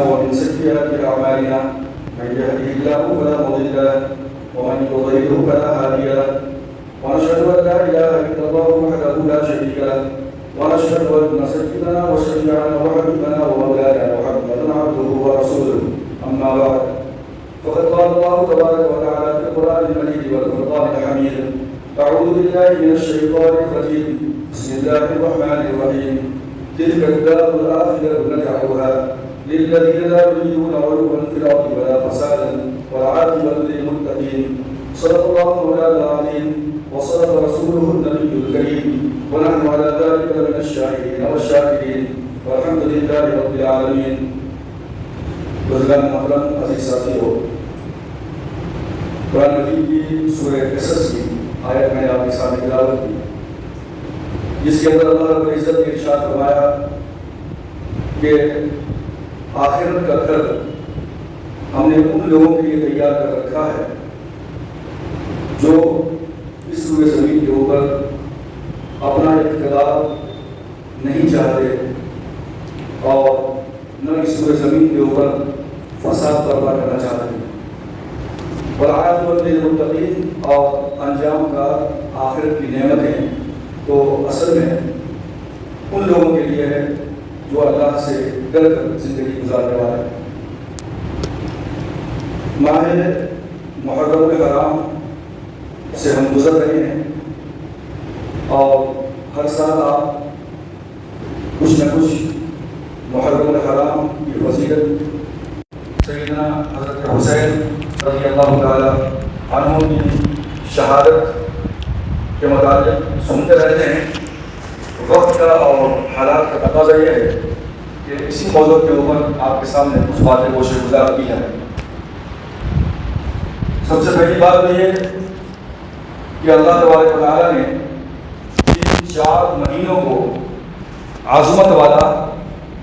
ومن سيئات أعمالنا من يهده الله فلا مضل له ومن يضلله فلا هادي له ونشهد أن لا إله إلا الله وحده لا شريك له ونشهد أن سيدنا وشفيعنا وحبيبنا ومولانا محمدا عبده ورسوله أما بعد فقد قال الله تبارك وتعالى في القرآن المجيد والفرقان الحميد أعوذ بالله من الشيطان الرجيم بسم الله الرحمن الرحيم تلك الدار الآخرة نجعلها للذين لا يريدون علوا في الأرض ولا فسادا والعاقبة للمتقين صدق الله مولانا العظيم وصدق رسوله النبي الكريم ونحن على ذلك من الشاهدين والشاكرين والحمد لله رب العالمين. بزرگان محترم عزیز ساتھیو، قرآن مجید کی سورہ قصص کی آیت میں نے آپ کے سامنے تلاوت کی، جس کے اندر اللہ رب العزت نے ارشاد فرمایا کہ آخرت کا گھر ہم نے ان لوگوں کے لیے تیار کر رکھا ہے جو اس روئے زمین کے اوپر اپنا اقتدار نہیں چاہتے اور نہ اس روئے زمین کے اوپر فساد برپا کرنا چاہتے ہیں، والعاقبۃ للمتقین، اور انجام کا آخرت کی نعمتیں تو اصل میں ان لوگوں کے لیے ہے جو اللہ سے ڈر کر زندگی گزارنے والے ہیں۔ ماہ محرم الحرام سے ہم گزر رہے ہیں اور ہر سال آپ کچھ نہ کچھ محرم الحرام کی فضیلت سیدنا حضرت حسین رضی اللہ تعالی عنہ کی شہادت کے متعلق سنتے رہتے ہیں۔ وقت کا اور حالات کا تقاضا یہ ہے کہ اسی موضوع کے اوپر آپ کے سامنے کچھ باتیں گوشہ گزار کی جائیں۔ سب سے پہلی بات تو یہ کہ اللہ تبارک و تعالیٰ نے ان 4 مہینوں کو عظمت والا،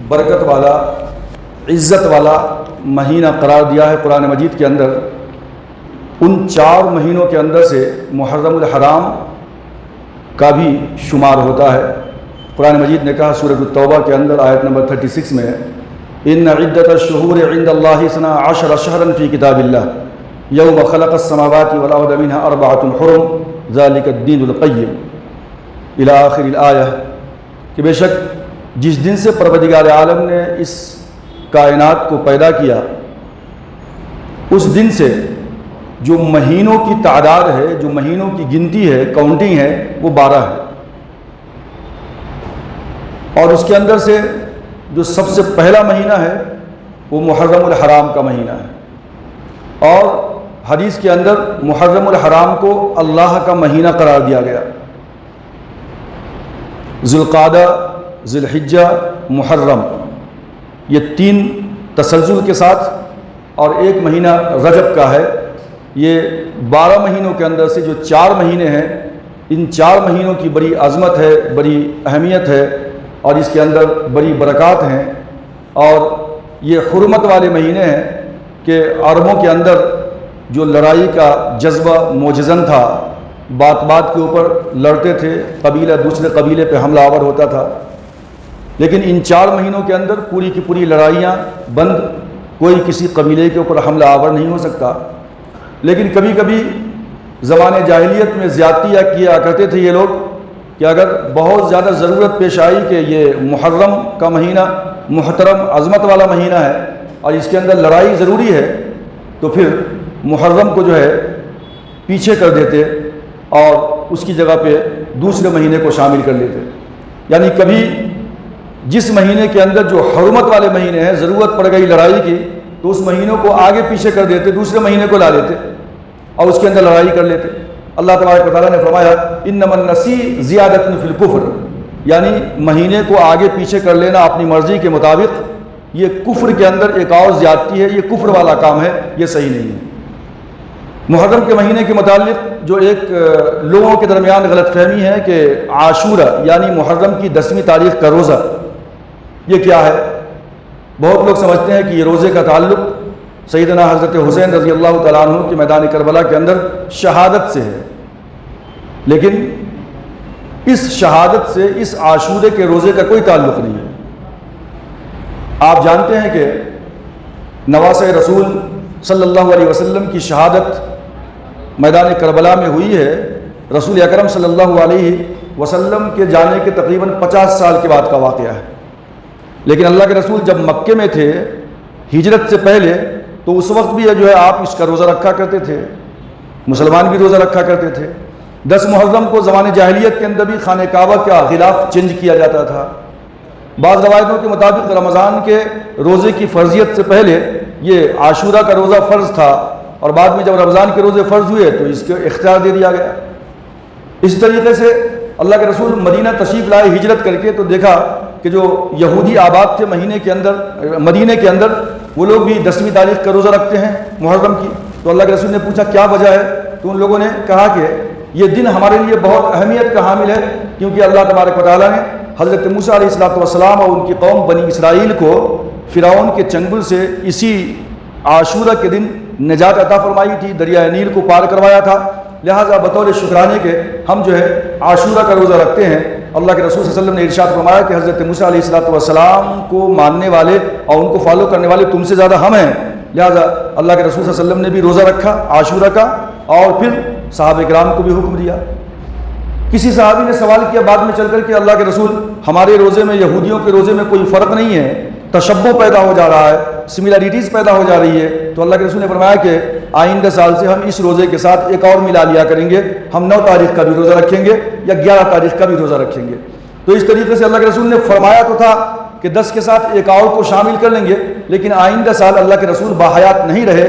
برکت والا، عزت والا مہینہ قرار دیا ہے قرآن مجید کے اندر۔ ان 4 مہینوں کے اندر سے محرم الحرام کا بھی شمار ہوتا ہے۔ قرآن مجید نے کہا سورۃ التوبہ کے اندر آیت نمبر 36 میں، ان عدۃ الشہور عند اللہ 12 شہرا فی کتاب اللہ یوم خلق السماوات والارض منها 4 حرم ذلک الدین القیم الی آخر الآیہ، کہ بے شک جس دن سے پروردگار عالم نے اس کائنات کو پیدا کیا اس دن سے جو مہینوں کی تعداد ہے، جو مہینوں کی گنتی ہے، کاؤنٹنگ ہے، وہ 12 ہے، اور اس کے اندر سے جو سب سے پہلا مہینہ ہے وہ محرم الحرام کا مہینہ ہے۔ اور حدیث کے اندر محرم الحرام کو اللہ کا مہینہ قرار دیا گیا۔ ذوالقعدہ، ذوالحجہ، محرم، یہ 3 تسلسل کے ساتھ، اور ایک مہینہ رجب کا ہے۔ یہ 12 مہینوں کے اندر سے جو 4 مہینے ہیں، ان 4 مہینوں کی بڑی عظمت ہے، بڑی اہمیت ہے، اور اس کے اندر بڑی برکات ہیں۔ اور یہ حرمت والے مہینے ہیں کہ عربوں کے اندر جو لڑائی کا جذبہ موجزن تھا، بات بات کے اوپر لڑتے تھے، قبیلہ دوسرے قبیلے پہ حملہ آور ہوتا تھا، لیکن ان 4 مہینوں کے اندر پوری کی پوری لڑائیاں بند، کوئی کسی قبیلے کے اوپر حملہ آور نہیں ہو سکتا۔ لیکن کبھی کبھی زمانے جاہلیت میں زیادتیاں کیا کرتے تھے یہ لوگ کہ اگر بہت زیادہ ضرورت پیش آئی کہ یہ محرم کا مہینہ محترم عظمت والا مہینہ ہے اور اس کے اندر لڑائی ضروری ہے، تو پھر محرم کو جو ہے پیچھے کر دیتے اور اس کی جگہ پہ دوسرے مہینے کو شامل کر لیتے۔ یعنی کبھی جس مہینے کے اندر جو حرمت والے مہینے ہیں، ضرورت پڑ گئی لڑائی کی، تو اس مہینوں کو آگے پیچھے کر دیتے، دوسرے مہینے کو لا لیتے اور اس کے اندر لڑائی کر لیتے۔ اللہ تبارک و تعالیٰ نے فرمایا انما النسیء زیادۃ فی الکفر، یعنی مہینے کو آگے پیچھے کر لینا اپنی مرضی کے مطابق، یہ کفر کے اندر ایک اور زیادتی ہے، یہ کفر والا کام ہے، یہ صحیح نہیں ہے۔ محرم کے مہینے کے متعلق جو ایک لوگوں کے درمیان غلط فہمی ہے کہ عاشورہ یعنی محرم کی 10ویں تاریخ کا روزہ یہ کیا ہے؟ بہت لوگ سمجھتے ہیں کہ یہ روزے کا تعلق سیدنا حضرت حسین رضی اللہ تعالیٰ عنہ کی میدان کربلا کے اندر شہادت سے ہے، لیکن اس شہادت سے اس عاشورے کے روزے کا کوئی تعلق نہیں ہے۔ آپ جانتے ہیں کہ نواسۂ رسول صلی اللہ علیہ وسلم کی شہادت میدان کربلا میں ہوئی ہے، رسول اکرم صلی اللہ علیہ وسلم کے جانے کے تقریباً 50 سال کے بعد کا واقعہ ہے۔ لیکن اللہ کے رسول جب مکے میں تھے ہجرت سے پہلے، تو اس وقت بھی جو ہے آپ اس کا روزہ رکھا کرتے تھے، مسلمان بھی روزہ رکھا کرتے تھے۔ 10 محرم کو زمان جاہلیت کے اندر بھی خانہ کعبہ کا غلاف چینج کیا جاتا تھا۔ بعض روایتوں کے مطابق رمضان کے روزے کی فرضیت سے پہلے یہ عاشورہ کا روزہ فرض تھا، اور بعد میں جب رمضان کے روزے فرض ہوئے تو اس کو اختیار دے دیا گیا۔ اس طریقے سے اللہ کے رسول مدینہ تشریف لائے ہجرت کر کے، تو دیکھا کہ جو یہودی آباد تھے مدینہ کے اندر، وہ لوگ بھی 10ویں تاریخ کا روزہ رکھتے ہیں محرم کی۔ تو اللہ کے رسول نے پوچھا کیا وجہ ہے؟ تو ان لوگوں نے کہا کہ یہ دن ہمارے لیے بہت اہمیت کا حامل ہے، کیونکہ اللہ تبارک و تعالیٰ نے حضرت موسیٰ علیہ السلام اور ان کی قوم بنی اسرائیل کو فرعون کے چنگل سے اسی عاشورہ کے دن نجات عطا فرمائی تھی، دریائے نیل کو پار کروایا تھا۔ لہٰذا بطور شکرانے کے ہم جو ہے عاشورہ کا روزہ رکھتے ہیں۔ اللہ کے رسول صلی اللہ علیہ وسلم نے ارشاد فرمایا کہ حضرت موسیٰ علیہ السلام کو ماننے والے اور ان کو فالو کرنے والے تم سے زیادہ ہم ہیں، لہٰذا اللہ کے رسول صلی اللہ علیہ وسلم نے بھی روزہ رکھا عاشورہ کا، اور پھر صحابہ کرام کو بھی حکم دیا۔ کسی صحابی نے سوال کیا بعد میں چل کر کہ اللہ کے رسول ہمارے روزے میں یہودیوں کے روزے میں کوئی فرق نہیں ہے، تشبہ پیدا ہو جا رہا ہے، سملیرٹیز پیدا ہو جا رہی ہے۔ تو اللہ کے رسول نے فرمایا کہ آئندہ سال سے ہم اس روزے کے ساتھ ایک اور ملا لیا کریں گے، ہم 9 تاریخ کا بھی روزہ رکھیں گے یا 11 تاریخ کا بھی روزہ رکھیں گے۔ تو اس طریقے سے اللہ کے رسول نے فرمایا تو تھا کہ 10 کے ساتھ ایک اور کو شامل کر لیں گے، لیکن آئندہ سال اللہ کے رسول باحیات نہیں رہے،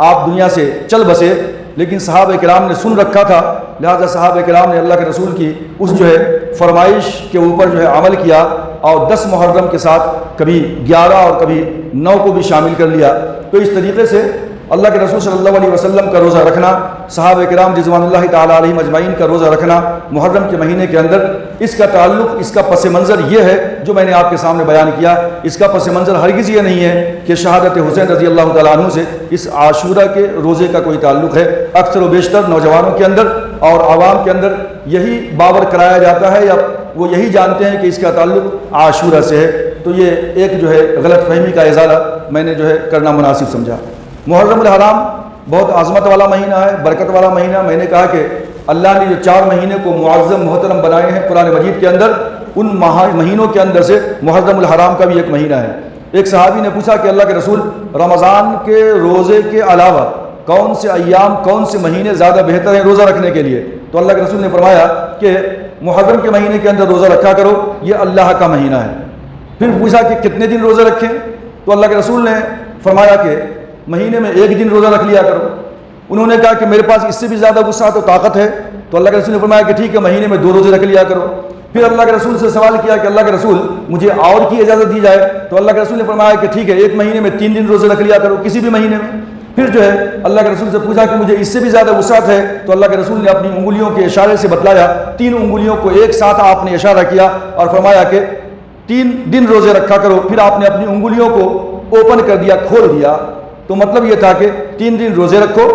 آپ دنیا سے چل بسے، لیکن صحابہ کرام نے سن رکھا تھا، لہذا صحابہ کرام نے اللہ کے رسول کی اس جو ہے فرمائش کے اوپر جو ہے عمل کیا، اور 10 محرم کے ساتھ کبھی 11 اور کبھی 9 کو بھی شامل کر لیا۔ تو اس طریقے سے اللہ کے رسول صلی اللہ علیہ وسلم کا روزہ رکھنا، صحابہ کرام رضوان اللہ تعالیٰ علیہم اجمعین کا روزہ رکھنا محرم کے مہینے کے اندر، اس کا تعلق، اس کا پس منظر یہ ہے جو میں نے آپ کے سامنے بیان کیا۔ اس کا پس منظر ہرگز یہ نہیں ہے کہ شہادت حسین رضی اللہ تعالیٰ عنہ سے اس عاشورہ کے روزے کا کوئی تعلق ہے۔ اکثر و بیشتر نوجوانوں کے اندر اور عوام کے اندر یہی باور کرایا جاتا ہے، یا وہ یہی جانتے ہیں کہ اس کا تعلق عاشورہ سے ہے۔ تو یہ ایک جو ہے غلط فہمی کا ازالہ میں نے جو ہے کرنا مناسب سمجھا۔ محرم الحرام بہت عظمت والا مہینہ ہے، برکت والا مہینہ۔ میں نے کہا کہ اللہ نے جو 4 مہینے کو معظم محترم بنائے ہیں قرآن مجید کے اندر، ان مہینوں کے اندر سے محرم الحرام کا بھی ایک مہینہ ہے۔ ایک صحابی نے پوچھا کہ اللہ کے رسول رمضان کے روزے کے علاوہ کون سے ایام، کون سے مہینے زیادہ بہتر ہیں روزہ رکھنے کے لیے؟ تو اللہ کے رسول نے فرمایا کہ محرم کے مہینے کے اندر روزہ رکھا کرو، یہ اللہ کا مہینہ ہے۔ پھر پوچھا کہ کتنے دن روزہ رکھیں؟ تو اللہ کے رسول نے فرمایا کہ مہینے میں 1 دن روزہ رکھ لیا کرو۔ انہوں نے کہا کہ میرے پاس اس سے بھی زیادہ وسعت و طاقت ہے۔ تو اللہ کے رسول نے فرمایا کہ ٹھیک ہے، مہینے میں 2 روزے رکھ لیا کرو۔ پھر اللہ کے رسول سے سوال کیا کہ اللہ کے رسول مجھے اور کی اجازت دی جائے؟ تو اللہ کے رسول نے فرمایا کہ ٹھیک ہے، 1 مہینے میں 3 دن روزے رکھ لیا کرو، کسی بھی مہینے میں۔ پھر جو ہے اللہ کے رسول سے پوچھا کہ مجھے اس سے بھی زیادہ وسعت ہے؟ تو اللہ کے رسول نے اپنی انگلیوں کے اشارے سے بتلایا، 3 انگلیوں کو ایک ساتھ آپ نے اشارہ کیا اور فرمایا کہ 3 دن روزے رکھا کرو۔ پھر آپ نے اپنی انگلیوں کو اوپن کر دیا، کھول دیا۔ تو مطلب یہ تھا کہ 3 دن روزے رکھو،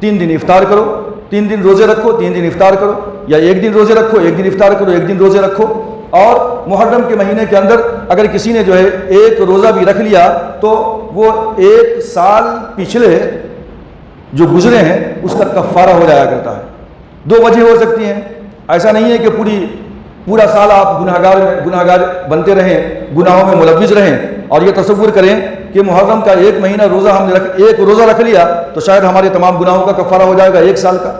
3 دن افطار کرو، 3 دن روزے رکھو، 3 دن افطار کرو، یا 1 دن روزے رکھو، 1 دن افطار کرو، 1 دن روزے رکھو۔ اور محرم کے مہینے کے اندر اگر کسی نے جو ہے 1 روزہ بھی رکھ لیا تو وہ 1 سال پچھلے جو گزرے ہیں اس کا کفارہ ہو جایا کرتا ہے۔ 2 وجہ ہو سکتی ہیں، ایسا نہیں ہے کہ پورا سال آپ گناہگار بنتے رہیں، گناہوں میں ملوث رہیں، اور یہ تصور کریں کہ محرم کا 1 مہینہ روزہ ہم نے 1 روزہ رکھ لیا تو شاید ہمارے تمام گناہوں کا کفارہ ہو جائے گا 1 سال کا۔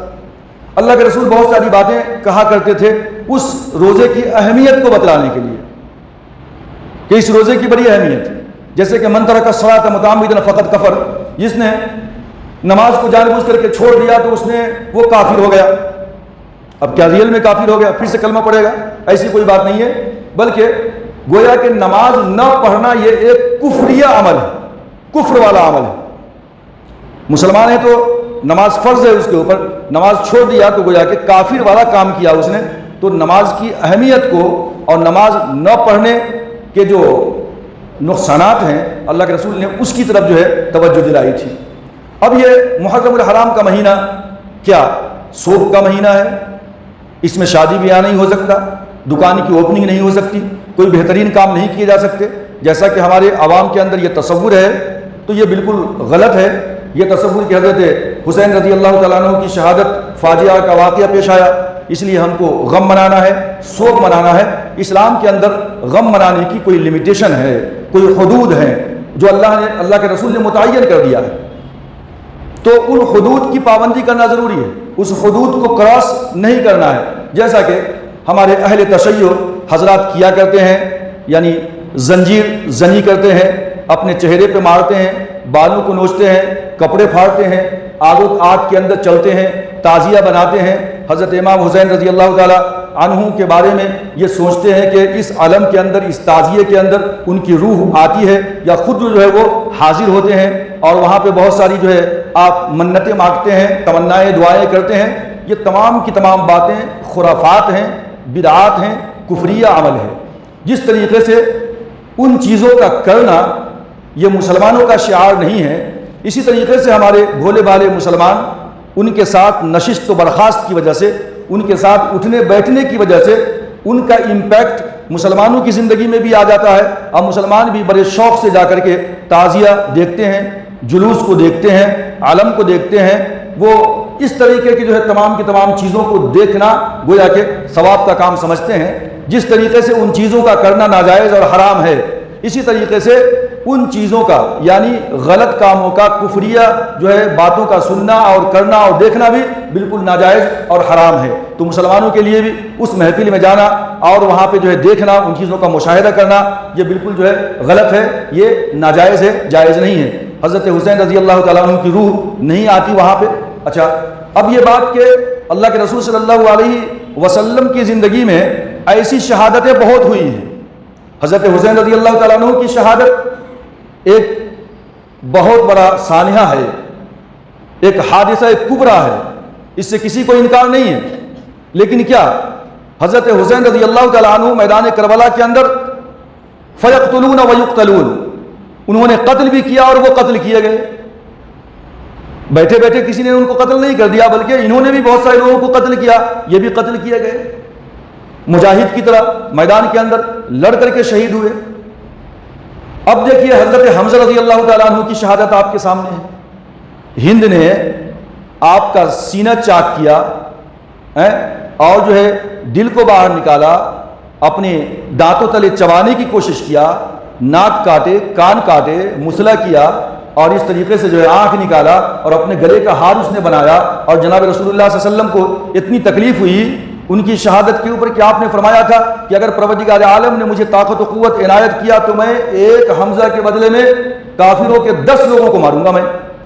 اللہ کے رسول بہت ساری باتیں کہا کرتے تھے اس روزے کی اہمیت کو بتلانے کے لیے، کہ اس روزے کی بڑی اہمیت ہے۔ جیسے کہ من ترک الصلاۃ متعمدا فقد کفر، جس نے نماز کو جان بوجھ کر کے چھوڑ دیا تو وہ کافر ہو گیا۔ اب کیا ریئل میں کافر ہو گیا، پھر سے کلمہ پڑے گا؟ ایسی کوئی بات نہیں ہے، بلکہ گویا کہ نماز نہ پڑھنا یہ ایک کفریہ عمل ہے، کفر والا عمل ہے۔ مسلمان ہے تو نماز فرض ہے اس کے اوپر، نماز چھوڑ دیا تو گویا کہ کافر والا کام کیا اس نے۔ تو نماز کی اہمیت کو اور نماز نہ پڑھنے کے جو نقصانات ہیں اللہ کے رسول نے اس کی طرف جو ہے توجہ دلائی تھی۔ اب یہ محرم الحرام کا مہینہ کیا سوگ کا مہینہ ہے، اس میں شادی بیاہ نہیں ہو سکتا، دکان کی اوپننگ نہیں ہو سکتی، کوئی بہترین کام نہیں کیے جا سکتے، جیسا کہ ہمارے عوام کے اندر یہ تصور ہے تو یہ بالکل غلط ہے۔ یہ تصور کہ حضرت حسین رضی اللہ تعالیٰ عنہ کی شہادت فاجعہ کا واقعہ پیش آیا اس لیے ہم کو غم منانا ہے، سوگ منانا ہے۔ اسلام کے اندر غم منانے کی کوئی لمیٹیشن ہے، کوئی حدود ہیں جو اللہ کے رسول نے متعین کر دیا ہے، تو ان حدود کی پابندی کرنا ضروری ہے، اس حدود کو کراس نہیں کرنا ہے۔ جیسا کہ ہمارے اہل تشیع حضرات کیا کرتے ہیں، یعنی زنجیر زنی کرتے ہیں، اپنے چہرے پہ مارتے ہیں، بالوں کو نوچتے ہیں، کپڑے پھاڑتے ہیں، آگ کے اندر چلتے ہیں، تعزیہ بناتے ہیں۔ حضرت امام حسین رضی اللہ تعالیٰ عنہ کے بارے میں یہ سوچتے ہیں کہ اس علم کے اندر، اس تعزیے کے اندر ان کی روح آتی ہے، یا خود جو ہے وہ حاضر ہوتے ہیں اور وہاں پہ بہت ساری جو ہے آپ منتیں مانگتے ہیں، تمنائیں دعائیں کرتے ہیں۔ یہ تمام کی تمام باتیں خرافات ہیں، بدعات ہیں، کفریہ عمل ہے۔ جس طریقے سے ان چیزوں کا کرنا یہ مسلمانوں کا شعار نہیں ہے، اسی طریقے سے ہمارے بھولے بھالے مسلمان ان کے ساتھ نشست و برخاست کی وجہ سے، ان کے ساتھ اٹھنے بیٹھنے کی وجہ سے ان کا امپیکٹ مسلمانوں کی زندگی میں بھی آ جاتا ہے، اور مسلمان بھی بڑے شوق سے جا کر کے تعزیہ دیکھتے ہیں، جلوس کو دیکھتے ہیں، علم کو دیکھتے ہیں۔ وہ اس طریقے کی جو ہے تمام کی تمام چیزوں کو دیکھنا گویا کہ ثواب کا کام سمجھتے ہیں۔ جس طریقے سے ان چیزوں کا کرنا ناجائز اور حرام ہے، اسی طریقے سے ان چیزوں کا یعنی غلط کاموں کا، کفریہ جو ہے باتوں کا سننا اور کرنا اور دیکھنا بھی بالکل ناجائز اور حرام ہے۔ تو مسلمانوں کے لیے بھی اس محفل میں جانا اور وہاں پہ جو ہے دیکھنا، ان چیزوں کا مشاہدہ کرنا، یہ بالکل جو ہے غلط ہے، یہ ناجائز ہے، جائز نہیں ہے۔ حضرت حسین رضی اللہ تعالیٰ عنہ کی روح نہیں آتی وہاں پہ۔ اچھا، اب یہ بات کہ اللہ کے رسول صلی اللہ علیہ وسلم کی زندگی میں ایسی شہادتیں بہت ہوئی ہیں۔ حضرت حسین رضی اللہ تعالیٰ عنہ کی شہادت ایک بہت بڑا سانحہ ہے، ایک حادثہ کبریٰ ہے، اس سے کسی کو انکار نہیں ہے۔ لیکن کیا حضرت حسین رضی اللہ تعالیٰ عنہ میدان کربلا کے اندر فیقتلون ویقتلون، انہوں نے قتل بھی کیا اور وہ قتل کیے گئے۔ بیٹھے بیٹھے کسی نے ان کو قتل نہیں کر دیا، بلکہ انہوں نے بھی بہت سارے لوگوں کو قتل کیا، یہ بھی قتل کیے گئے، مجاہد کی طرح میدان کے اندر لڑ کر کے شہید ہوئے۔ اب دیکھیے حضرت حمزہ رضی اللہ تعالیٰ عنہ کی شہادت آپ کے سامنے ہے۔ ہند نے آپ کا سینہ چاک کیا اور جو ہے دل کو باہر نکالا، اپنے دانتوں تلے چبانے کی کوشش کیا، ناک کاٹے، کان کاٹے، مسلح کیا، اور اس طریقے سے جو ہے آنکھ نکالا اور اپنے گلے کا ہار اس نے بنایا، اور جناب رسول اللہ صلی اللہ علیہ وسلم کو اتنی تکلیف ہوئی ان کی شہادت کے اوپر کہ آپ نے فرمایا تھا کہ اگر پروردگار عالم نے مجھے طاقت و قوت عنایت کیا تو میں ایک حمزہ کے بدلے میں کافروں کے 10 لوگوں کو ماروں گا میں۔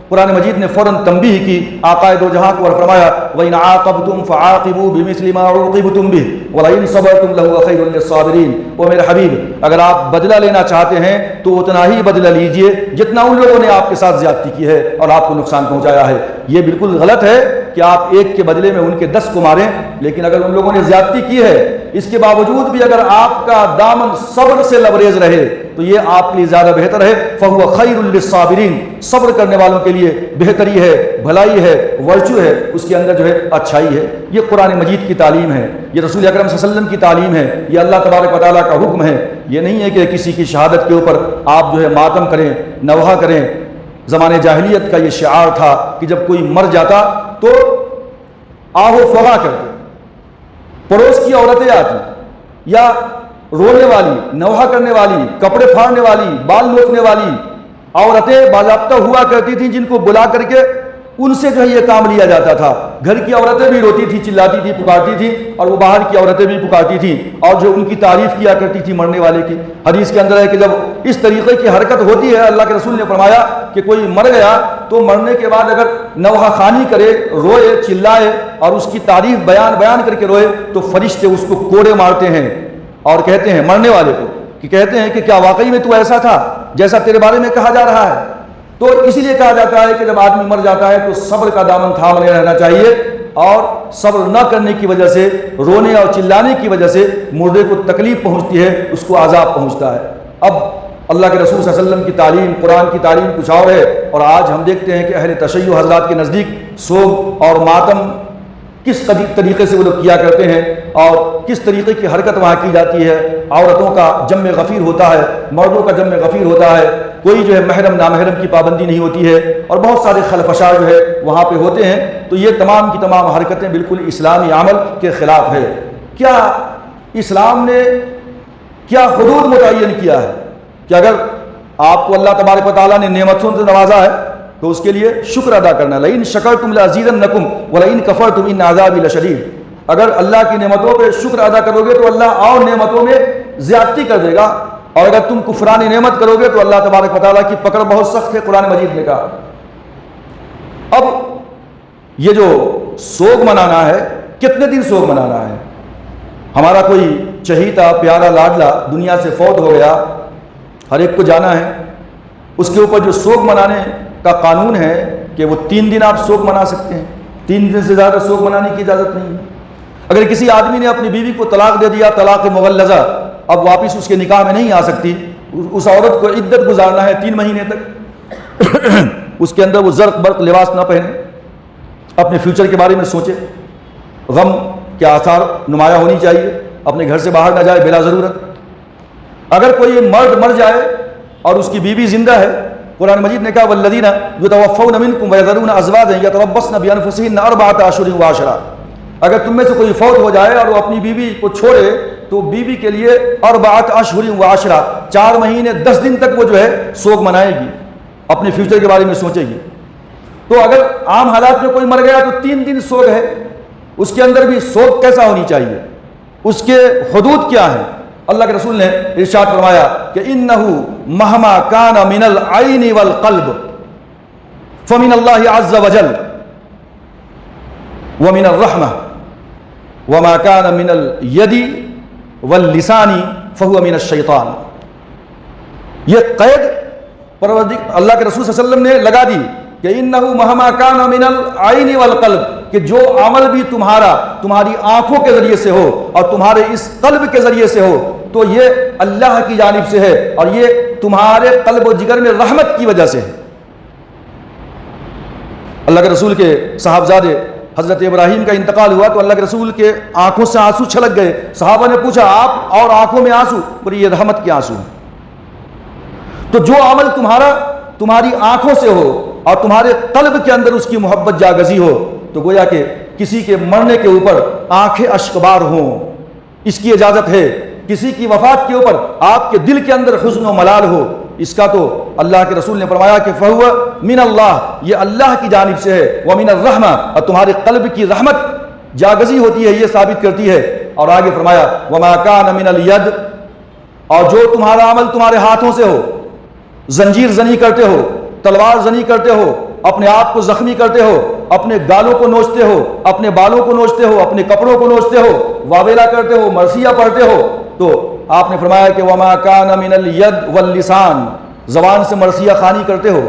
قرآن مجید نے فوراً تنبیہ کی آقائے دو جہاں کو اور فرمایا وَإِنْ عَاقَبْتُمْ فَعَاقِبُوا بِمِثْلِ مَا عُوقِبْتُمْ بِهِ وَلَئِنْ صَبَرْتُمْ لَهُوَ خَيْرٌ لِّلصَّابِرِينَ۔ او میرے حبیب، اگر آپ بدلہ لینا چاہتے ہیں تو اتنا ہی بدلہ لیجئے جتنا ان لوگوں نے آپ کے ساتھ زیادتی کی ہے اور آپ کو نقصان پہنچایا ہے۔ یہ بالکل غلط ہے کہ آپ ایک کے بدلے میں ان کے 10 کو ماریں، لیکن اگر ان لوگوں نے زیادتی کی ہے اس کے باوجود بھی اگر آپ کا دامن صبر سے لبریز رہے تو یہ آپ کے لیے زیادہ بہتر ہے۔ فَهُوَ خَيْرٌ لِّلصَّابِرِينَ، صبر کرنے والوں کے لیے بہتری ہے، بھلائی ہے، ورچو ہے، اس کے اندر جو ہے اچھائی ہے۔ یہ قرآن مجید کی تعلیم ہے، یہ رسول اکرم صلی اللہ علیہ وسلم کی تعلیم ہے، یہ اللہ تبارک و تعالیٰ کا حکم ہے۔ یہ نہیں ہے کہ کسی کی شہادت کے اوپر آپ جو ہے ماتم کریں، نوحہ کریں۔ زمانے جاہلیت کا یہ شعار تھا کہ جب کوئی مر جاتا تو آہو فغا کرتے، پڑوس کی عورتیں آتی یا رونے والی، نوحہ کرنے والی، کپڑے پھاڑنے والی، بال نوچنے والی عورتیں باضابطہ ہوا کرتی تھیں جن کو بلا کر کے ان سے جو ہے یہ کام لیا جاتا تھا۔ گھر کی عورتیں بھی روتی تھی، چلاتی تھی، پکارتی تھی، اور وہ باہر کی عورتیں بھی پکارتی تھیں اور جو ان کی تعریف کیا کرتی تھی مرنے والے کی۔ حدیث کے اندر ہے کہ جب اس طریقے کی حرکت ہوتی ہے، اللہ کے رسول نے فرمایا کہ کوئی مر گیا تو مرنے کے بعد اگر نوحہ خوانی کرے، روئے، چلائے اور اس کی تعریف بیان کر کے روئے تو فرشتے اس کو کوڑے مارتے ہیں اور کہتے ہیں مرنے والے کو کہ کہتے ہیں کہ کیا واقعی میں تو ایسا تھا جیسا تیرے بارے میں کہا جا رہا ہے۔ تو اسی لیے کہا جاتا ہے کہ جب آدمی مر جاتا ہے تو صبر کا دامن تھامے رہنا چاہیے، اور صبر نہ کرنے کی وجہ سے، رونے اور چلانے کی وجہ سے مردے کو تکلیف پہنچتی ہے، اس کو عذاب پہنچتا ہے۔ اب اللہ کے رسول صلی اللہ علیہ وسلم کی تعلیم، قرآن کی تعلیم کچھ اور ہے، اور آج ہم دیکھتے ہیں کہ اہل تشیع حضرات کے نزدیک سوگ اور ماتم کس طریقے سے وہ لوگ کیا کرتے ہیں اور کس طریقے کی حرکت وہاں کی جاتی ہے۔ عورتوں کا جم غفیر ہوتا ہے، مردوں کا جم غفیر ہوتا ہے، کوئی جو ہے محرم نامحرم کی پابندی نہیں ہوتی ہے، اور بہت سارے خلفشار جو ہے وہاں پہ ہوتے ہیں، تو یہ تمام کی تمام حرکتیں بالکل اسلامی عمل کے خلاف ہے۔ کیا اسلام نے کیا حدود متعین کیا ہے کہ اگر آپ کو اللہ تبارک و تعالیٰ نے نعمتوں سے نوازا ہے تو اس کے لیے شکر ادا کرنا، لئن شکرتم لازیدنکم ولئن کفرتم ان عذابی لشدید، اگر اللہ کی نعمتوں پہ شکر ادا کرو گے تو اللہ اور نعمتوں میں زیادتی کر دے گا، اور اگر تم کفران نعمت کرو گے تو اللہ تبارک و تعالیٰ کی پکڑ بہت سخت ہے، قرآن مجید نے کہا۔ اب یہ جو سوگ منانا ہے، کتنے دن سوگ منانا ہے؟ ہمارا کوئی چہیتا پیارا لاڈلا دنیا سے فوت ہو گیا، ہر ایک کو جانا ہے، اس کے اوپر جو سوگ منانے کا قانون ہے کہ وہ 3 دن آپ سوگ منا سکتے ہیں، 3 دن سے زیادہ سوگ منانے کی اجازت نہیں ہے۔ اگر کسی آدمی نے اپنی بیوی کو طلاق دے دیا، طلاق مغلظہ، اب واپس اس کے نکاح میں نہیں آ سکتی، اس عورت کو عدت گزارنا ہے 3 مہینے تک، اس کے اندر وہ زرق برق لباس نہ پہنے، اپنے فیوچر کے بارے میں سوچے، غم کے آثار نمایاں ہونی چاہیے، اپنے گھر سے باہر نہ جائے بلا ضرورت۔ اگر کوئی مرد مر جائے اور اس کی بیوی زندہ ہے، قرآن مجید نے کہا والذین یتوفون منکم ویذرون ازواجا یتربصن بانفسہن 4 اشہر وعشرا، اگر تم میں سے کوئی فوت ہو جائے اور وہ اپنی بیوی کو چھوڑے تو بیوی کے لیے 4 اشہر وعشرا، 4 مہینے 10 دن تک وہ جو ہے سوگ منائے گی، اپنے فیوچر کے بارے میں سوچے گی۔ تو اگر عام حالات میں کوئی مر گیا تو 3 دن سوگ ہے، اس کے اندر بھی سوگ کیسا ہونی چاہیے، اس کے حدود کیا ہیں؟ اللہ کے رسول نے ارشاد فرمایا کہ انه مهما كان من العين والقلب فمن الله عز وجل ومن الرحمة وما كان من اليد واللسان فهو من الشيطان۔ یہ قید اللہ کے رسول صلی اللہ علیہ وسلم نے لگا دی کہ انه مهما كان من العين والقلب، کہ جو عمل بھی تمہاری آنکھوں کے ذریعے سے ہو اور تمہارے اس قلب کے ذریعے سے ہو تو یہ اللہ کی جانب سے ہے، اور یہ تمہارے قلب و جگر میں رحمت کی وجہ سے ہے۔ اللہ کے رسول کے صاحبزادے حضرت ابراہیم کا انتقال ہوا تو اللہ کے رسول کے آنکھوں سے آنسو چھلک گئے، صحابہ نے پوچھا آپ اور آنکھوں میں آنسو؟ بولے یہ رحمت کے آنسو ہیں۔ تو جو عمل تمہاری آنکھوں سے ہو اور تمہارے قلب کے اندر اس کی محبت جاگزی ہو، تو گویا کہ کسی کے مرنے کے اوپر آنکھیں اشکبار ہوں، اس کی اجازت ہے۔ کسی کی وفات کے اوپر آپ کے دل کے اندر حزن و ملال ہو، اس کا تو اللہ کے رسول نے فرمایا کہ فَهُوَ مِنَ اللَّهِ، یہ اللہ کی جانب سے ہے، وَمِنَ الرَّحْمَةِ، اور تمہارے قلب کی رحمت جاگزی ہوتی ہے، یہ ثابت کرتی ہے۔ اور آگے فرمایا وَمَا كَانَ مِنَ الْيَدِ، اور جو تمہارا عمل تمہارے ہاتھوں سے ہو، زنجیر زنی کرتے ہو، تلوار زنی کرتے ہو، اپنے آپ کو زخمی کرتے ہو، اپنے گالوں کو نوچتے ہو، اپنے بالوں کو نوچتے ہو، اپنے کپڑوں کو نوچتے ہو، واویلا کرتے ہو، مرثیہ پڑھتے ہو، تو آپ نے فرمایا کہ وما کان من الید واللسان، زبان سے مرثیہ خوانی کرتے ہو،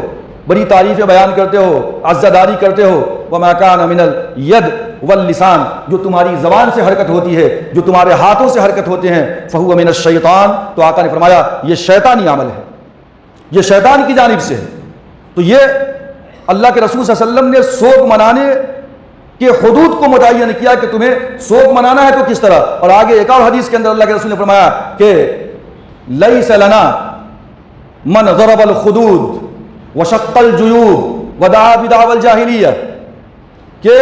بڑی تعریفیں بیان کرتے ہو، عزاداری کرتے ہو، وما کان من الید واللسان، جو تمہاری زبان سے حرکت ہوتی ہے، جو تمہارے ہاتھوں سے حرکت ہوتے ہیں، فہو من الشیطان، تو آقا نے فرمایا یہ شیطانی عمل ہے، یہ شیطان کی جانب سے ہے۔ تو یہ اللہ کے رسول صلی اللہ علیہ وسلم نے سوگ منانے کے حدود کو متعین کیا کہ تمہیں سوگ منانا ہے تو کس طرح۔ اور آگے ایک اور حدیث کے اندر اللہ کے رسول نے فرمایا کہ لیس لنا من ضرب الخدود وشق الجیوب ودعا بدعوى الجاہلیہ، کہ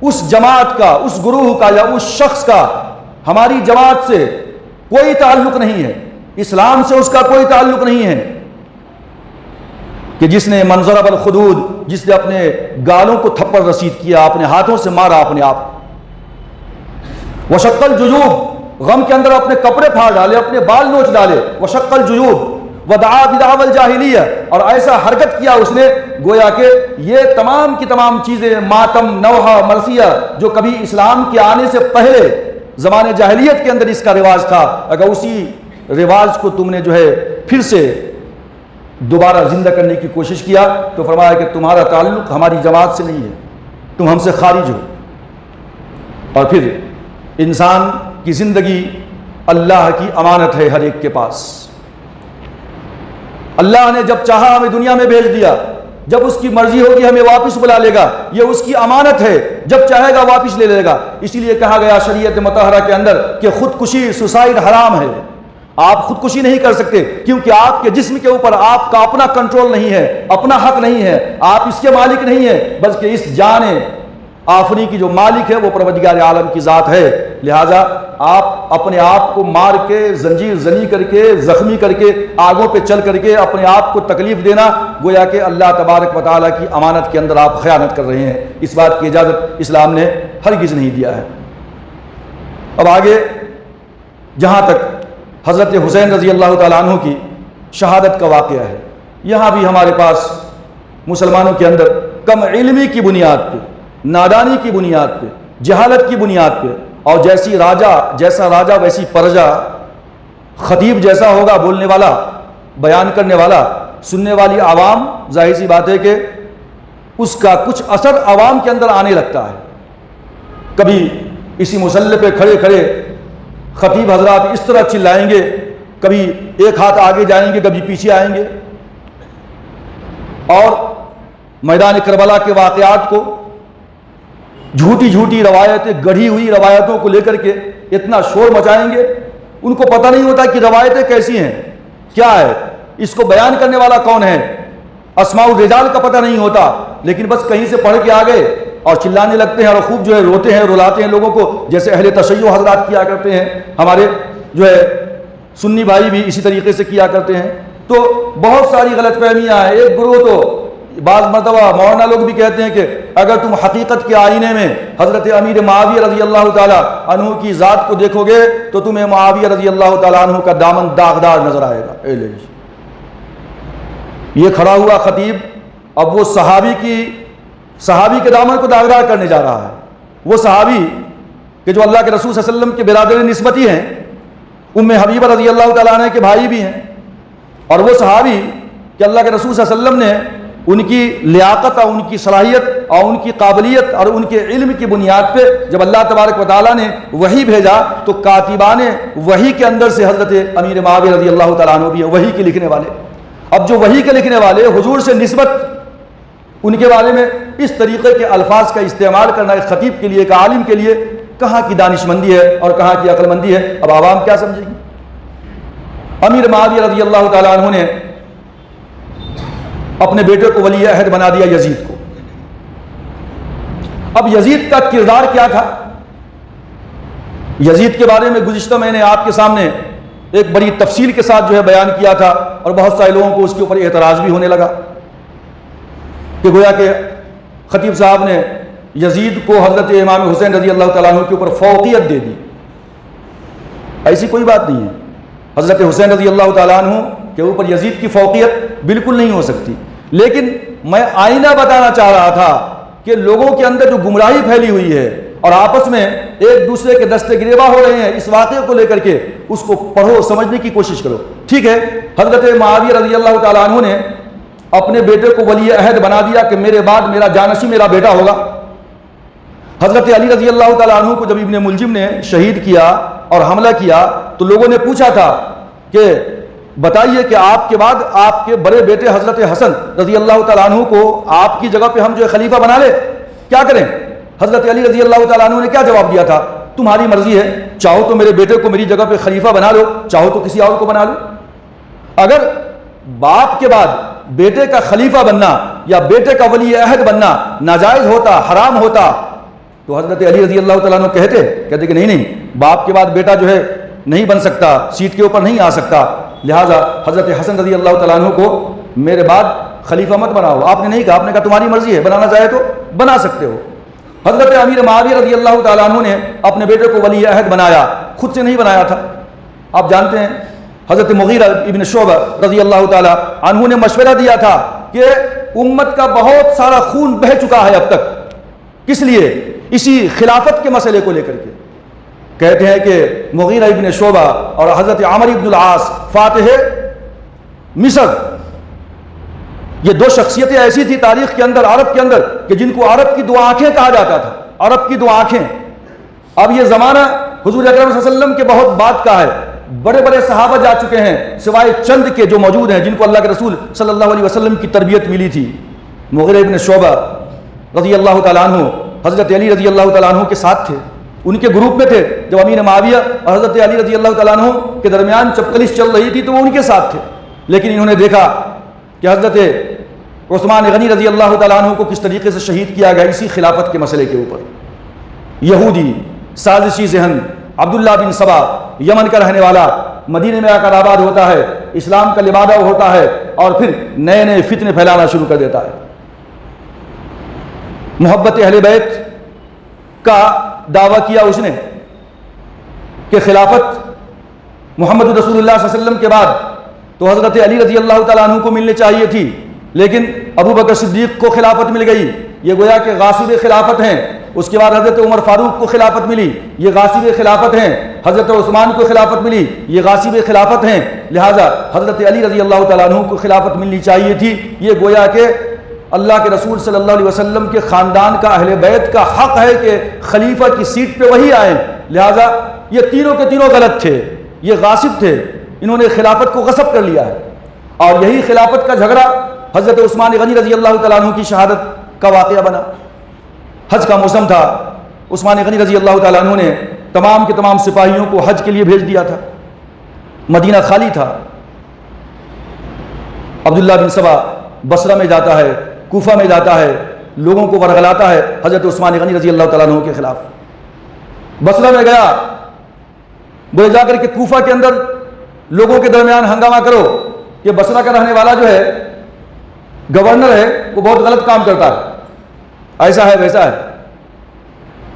اس جماعت کا، اس گروہ کا یا اس شخص کا ہماری جماعت سے کوئی تعلق نہیں ہے، اسلام سے اس کا کوئی تعلق نہیں ہے، کہ جس نے منظر بالخدود، جس نے اپنے گالوں کو تھپڑ رسید کیا، اپنے ہاتھوں سے مارا اپنے آپ، وشق الجیوب، غم کے اندر اپنے کپڑے پھاڑ ڈالے، اپنے بال نوچ ڈالے، وشق الجیوب ودعا بدعوى الجاہلیہ، اور ایسا حرکت کیا اس نے گویا کہ یہ تمام کی تمام چیزیں، ماتم، نوحہ، مرثیہ، جو کبھی اسلام کے آنے سے پہلے زمانے جاہلیت کے اندر اس کا رواج تھا، اگر اسی رواج کو تم نے جو ہے پھر سے دوبارہ زندہ کرنے کی کوشش کیا تو فرمایا کہ تمہارا تعلق ہماری جماعت سے نہیں ہے، تم ہم سے خارج ہو۔ اور پھر انسان کی زندگی اللہ کی امانت ہے ہر ایک کے پاس، اللہ نے جب چاہا ہمیں دنیا میں بھیج دیا، جب اس کی مرضی ہوگی ہمیں واپس بلا لے گا، یہ اس کی امانت ہے، جب چاہے گا واپس لے لے گا۔ اسی لیے کہا گیا شریعت مطہرہ کے اندر کہ خودکشی، سوسائڈ حرام ہے، آپ خودکشی نہیں کر سکتے، کیونکہ آپ کے جسم کے اوپر آپ کا اپنا کنٹرول نہیں ہے، اپنا حق نہیں ہے، آپ اس کے مالک نہیں ہیں، بلکہ اس جان آفری کی جو مالک ہے وہ پروردگار عالم کی ذات ہے۔ لہٰذا آپ اپنے آپ کو مار کے، زنجیر زنی کر کے، زخمی کر کے، آگوں پہ چل کر کے اپنے آپ کو تکلیف دینا، گویا کہ اللہ تبارک و تعالیٰ کی امانت کے اندر آپ خیانت کر رہے ہیں۔ اس بات کی اجازت اسلام نے ہرگز نہیں دیا ہے۔ اب آگے جہاں تک حضرت حسین رضی اللہ تعالیٰ عنہ کی شہادت کا واقعہ ہے، یہاں بھی ہمارے پاس مسلمانوں کے اندر کم علمی کی بنیاد پہ، نادانی کی بنیاد پہ، جہالت کی بنیاد پہ، اور جیسا راجہ ویسی پرجا، خطیب جیسا ہوگا بولنے والا، بیان کرنے والا، سننے والی عوام، ظاہر سی بات ہے کہ اس کا کچھ اثر عوام کے اندر آنے لگتا ہے۔ کبھی اسی مسلح پہ کھڑے کھڑے خطیب حضرات اس طرح چلائیں گے، کبھی ایک ہاتھ آگے جائیں گے، کبھی پیچھے آئیں گے، اور میدان کربلا کے واقعات کو، جھوٹی روایتیں، گڑھی ہوئی روایتوں کو لے کر کے اتنا شور مچائیں گے، ان کو پتہ نہیں ہوتا کہ روایتیں کیسی ہیں، کیا ہے، اس کو بیان کرنے والا کون ہے، اسماء الرجال کا پتہ نہیں ہوتا، لیکن بس کہیں سے پڑھ کے آ گئے اور چلانے لگتے ہیں اور خوب جو ہے روتے ہیں، رلاتے ہیں لوگوں کو، جیسے اہل تشیع حضرات کیا کرتے ہیں، ہمارے جو ہے سنی بھائی بھی اسی طریقے سے کیا کرتے ہیں۔ تو بہت ساری غلط فہمیاں ہیں۔ ایک گروہ تو بعض مرتبہ مولانا لوگ بھی کہتے ہیں کہ اگر تم حقیقت کے آئینے میں حضرت امیر معاویہ رضی اللہ تعالیٰ عنہ کی ذات کو دیکھو گے تو تمہیں معاویہ رضی اللہ تعالیٰ عنہ کا دامن داغدار نظر آئے گا۔ یہ کھڑا ہوا خطیب اب وہ صحابی کے دامن کو داغدار کرنے جا رہا ہے، وہ صحابی کہ جو اللہ کے رسول صلی اللہ علیہ وسلم کے برادر نسبتی ہیں، ام حبیبہ رضی اللہ تعالیٰ عنہ کے بھائی بھی ہیں، اور وہ صحابی کہ اللہ کے رسول صلی اللہ علیہ وسلم نے ان کی لیاقت اور ان کی صلاحیت اور ان کی قابلیت اور ان کے علم کی بنیاد پہ جب اللہ تبارک و تعالیٰ نے وحی بھیجا تو کاتبان وحی کے اندر سے حضرت امیر معاویہ رضی اللہ تعالیٰ عنہ بھی ہیں، وحی کے لکھنے والے۔ اب جو وحی کے لکھنے والے حضور سے نسبت، ان کے بارے میں اس طریقے کے الفاظ کا استعمال کرنا ایک خطیب کے لیے، ایک عالم کے لیے کہاں کی دانش مندی ہے اور کہاں کی عقل مندی ہے؟ اب عوام کیا سمجھے گی؟ امیر معاویہ رضی اللہ تعالیٰ عنہ نے اپنے بیٹے کو ولی عہد بنا دیا، یزید کو۔ اب یزید کا کردار کیا تھا؟ یزید کے بارے میں گزشتہ میں نے آپ کے سامنے ایک بڑی تفصیل کے ساتھ جو ہے بیان کیا تھا، اور بہت سارے لوگوں کو اس کے اوپر اعتراض بھی ہونے لگا کہ گویا کہ خطیب صاحب نے یزید کو حضرت امام حسین رضی اللہ تعالیٰ عنہ کے اوپر فوقیت دے دی۔ ایسی کوئی بات نہیں ہے، حضرت حسین رضی اللہ تعالیٰ عنہ کے اوپر یزید کی فوقیت بالکل نہیں ہو سکتی، لیکن میں آئینہ بتانا چاہ رہا تھا کہ لوگوں کے اندر جو گمراہی پھیلی ہوئی ہے اور آپس میں ایک دوسرے کے دستے گریباں ہو رہے ہیں، اس واقعے کو لے کر کے اس کو پڑھو، سمجھنے کی کوشش کرو۔ ٹھیک ہے، حضرت معاویہ رضی اللہ تعالیٰ عنہ نے اپنے بیٹے کو ولی عہد بنا دیا کہ میرے بعد میرا جانشین میرا بیٹا ہوگا۔ حضرت علی رضی اللہ تعالیٰ عنہ کو جب ابن ملجم نے شہید کیا اور حملہ کیا تو لوگوں نے پوچھا تھا کہ بتائیے کہ آپ کے بعد آپ کے بڑے بیٹے حضرت حسن رضی اللہ تعالیٰ عنہ کو آپ کی جگہ پہ ہم جو ہے خلیفہ بنا لیں، کیا کریں؟ حضرت علی رضی اللہ تعالیٰ عنہ نے کیا جواب دیا تھا؟ تمہاری مرضی ہے، چاہو تو میرے بیٹے کو میری جگہ پہ خلیفہ بنا لو، چاہو تو کسی اور کو بنا لو۔ اگر باپ کے بعد بیٹے کا خلیفہ بننا یا بیٹے کا ولی عہد بننا ناجائز ہوتا، حرام ہوتا، تو حضرت علی رضی اللہ تعالیٰ عنہ کہتے کہ نہیں باپ کے بعد بیٹا جو ہے نہیں بن سکتا، سیٹ کے اوپر نہیں آ سکتا، لہٰذا حضرت حسن رضی اللہ تعالیٰ عنہ کو میرے بعد خلیفہ مت بناؤ۔ آپ نے نہیں کہا، آپ نے کہا تمہاری مرضی ہے، بنانا چاہے تو بنا سکتے ہو۔ حضرت امیر معاویہ رضی اللہ تعالیٰ عنہ نے اپنے بیٹے کو ولی عہد بنایا، خود سے نہیں بنایا تھا۔ آپ جانتے ہیں حضرت مغیرہ ابن شعبہ رضی اللہ تعالیٰ عنہ نے مشورہ دیا تھا کہ امت کا بہت سارا خون بہہ چکا ہے اب تک، کس لیے؟ اسی خلافت کے مسئلے کو لے کر کے۔ کہتے ہیں کہ مغیرہ ابن شعبہ اور حضرت عمر ابن العاص فاتح مصر، یہ دو شخصیتیں ایسی تھی تاریخ کے اندر، عرب کے اندر، کہ جن کو عرب کی دو آنکھیں کہا جاتا تھا، عرب کی دو آنکھیں۔ اب یہ زمانہ حضور اکرم صلی اللہ علیہ وسلم کے بہت بعد کا ہے، بڑے بڑے صحابہ جا چکے ہیں سوائے چند کے جو موجود ہیں جن کو اللہ کے رسول صلی اللہ علیہ وسلم کی تربیت ملی تھی۔ مغیرہ ابن شعبہ رضی اللہ تعالیٰ عنہ حضرت علی رضی اللہ تعالیٰ عنہ کے ساتھ تھے، ان کے گروپ میں تھے. جب امیر معاویہ اور حضرت علی رضی اللہ تعالیٰ عنہ کے درمیان چپکلش چل رہی تھی تو وہ ان کے ساتھ تھے. لیکن انہوں نے دیکھا کہ حضرت عثمان غنی رضی اللہ تعالیٰ عنہ کو کس طریقے سے شہید کیا گیا اسی خلافت کے مسئلے کے اوپر. یہودی سازشی ذہن عبداللہ بن سبا یمن کا رہنے والا مدینے میں آ کر آباد ہوتا ہے, اسلام کا لبادہ ہوتا ہے اور پھر نئے نئے فتنے پھیلانا شروع کر دیتا ہے. محبت اہل بیت کا دعویٰ کیا اس نے کہ خلافت محمد رسول اللہ صلی اللہ علیہ وسلم کے بعد تو حضرت علی رضی اللہ تعالیٰ عنہ کو ملنے چاہیے تھی, لیکن ابو بکر صدیق کو خلافت مل گئی, یہ گویا کہ غاصب خلافت ہیں. اس کے بعد حضرت عمر فاروق کو خلافت ملی, یہ غاصب خلافت ہیں. حضرت عثمان کو خلافت ملی, یہ غاصب خلافت ہیں. لہٰذا حضرت علی رضی اللہ تعالیٰ عنہ کو خلافت ملنی چاہیے تھی. یہ گویا کہ اللہ کے رسول صلی اللہ علیہ وسلم کے خاندان کا اہل بیت کا حق ہے کہ خلیفہ کی سیٹ پہ وہی آئیں. لہٰذا یہ تینوں کے تینوں غلط تھے, یہ غاصب تھے, انہوں نے خلافت کو غصب کر لیا ہے. اور یہی خلافت کا جھگڑا حضرت عثمان غنی رضی اللہ تعالیٰ عنہ کی شہادت کا واقعہ بنا. حج کا موسم تھا, عثمان غنی رضی اللہ تعالیٰ عنہ نے تمام کے تمام سپاہیوں کو حج کے لیے بھیج دیا تھا. مدینہ خالی تھا. عبداللہ بن سبا بصرہ میں جاتا ہے, کوفہ میں جاتا ہے, لوگوں کو ورغلاتا ہے حضرت عثمان غنی رضی اللہ تعالیٰ عنہ کے خلاف. بصرہ میں گیا, بولے جا کر کے کوفہ کے اندر لوگوں کے درمیان ہنگامہ کرو کہ بصرہ کا رہنے والا جو ہے گورنر ہے وہ بہت غلط کام کرتا ہے, ایسا ہے ویسا ہے.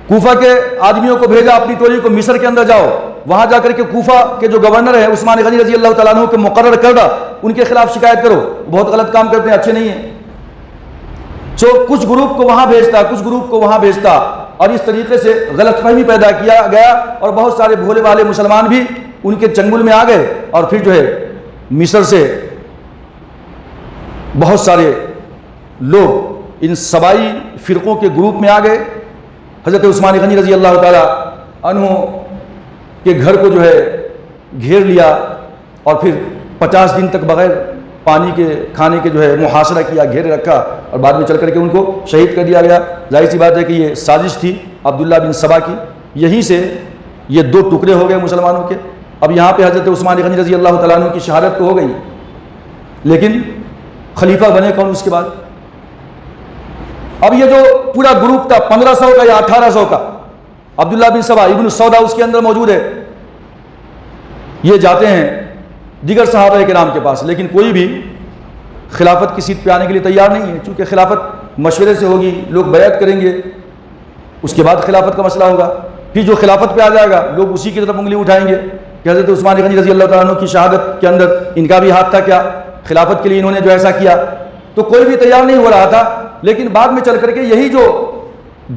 کوفہ کے آدمیوں کو بھیجا اپنی ٹولی کو, مصر کے اندر جاؤ, وہاں جا کر کے کوفہ کے جو گورنر ہے عثمان غنی رضی اللہ تعالیٰ عنہ کے مقرر کردہ ان کے خلاف شکایت کرو, بہت غلط کام کرتے ہیں, اچھے نہیں ہیں. کچھ گروپ کو وہاں بھیجتا, کچھ گروپ کو وہاں بھیجتا, اور اس طریقے سے غلط فہمی پیدا کیا گیا اور بہت سارے بھولے والے مسلمان بھی ان کے چنگل میں آ گئے. اور پھر جو ہے مصر سے بہت سارے لوگ ان سبائی فرقوں کے گروپ میں آ گئے. حضرت عثمان غنی رضی اللہ تعالیٰ عنہ کے گھر کو جو ہے گھیر لیا اور پھر 50 دن تک بغیر پانی کے کھانے کے جو ہے محاصرہ کیا, گھیرے رکھا, اور بعد میں چل کر کے ان کو شہید کر دیا گیا. ظاہر سی بات ہے کہ یہ سازش تھی عبداللہ بن سبا کی. یہیں سے یہ دو ٹکڑے ہو گئے مسلمانوں کے. اب یہاں پہ حضرت عثمان غنی رضی اللہ تعالیٰ عنہ کی شہادت تو ہو گئی, لیکن خلیفہ بنے کون اس کے بعد؟ اب یہ جو پورا گروپ تھا 1500 کا یا 1800 کا, عبداللہ بن سبا ابن السودا اس کے اندر موجود ہے, یہ جاتے ہیں دیگر صحابہ کرام کے پاس, لیکن کوئی بھی خلافت کی سیٹ پہ آنے کے لیے تیار نہیں ہے, چونکہ خلافت مشورے سے ہوگی, لوگ بیعت کریں گے, اس کے بعد خلافت کا مسئلہ ہوگا. پھر جو خلافت پہ آ جائے گا لوگ اسی کی طرف انگلی اٹھائیں گے کہ حضرت عثمان غنی رضی اللہ تعالیٰ عنہ کی شہادت کے اندر ان کا بھی ہاتھ تھا کیا, خلافت کے لیے انہوں نے جو ایسا کیا. تو کوئی بھی تیار نہیں ہو رہا تھا. لیکن بعد میں چل کر کے یہی جو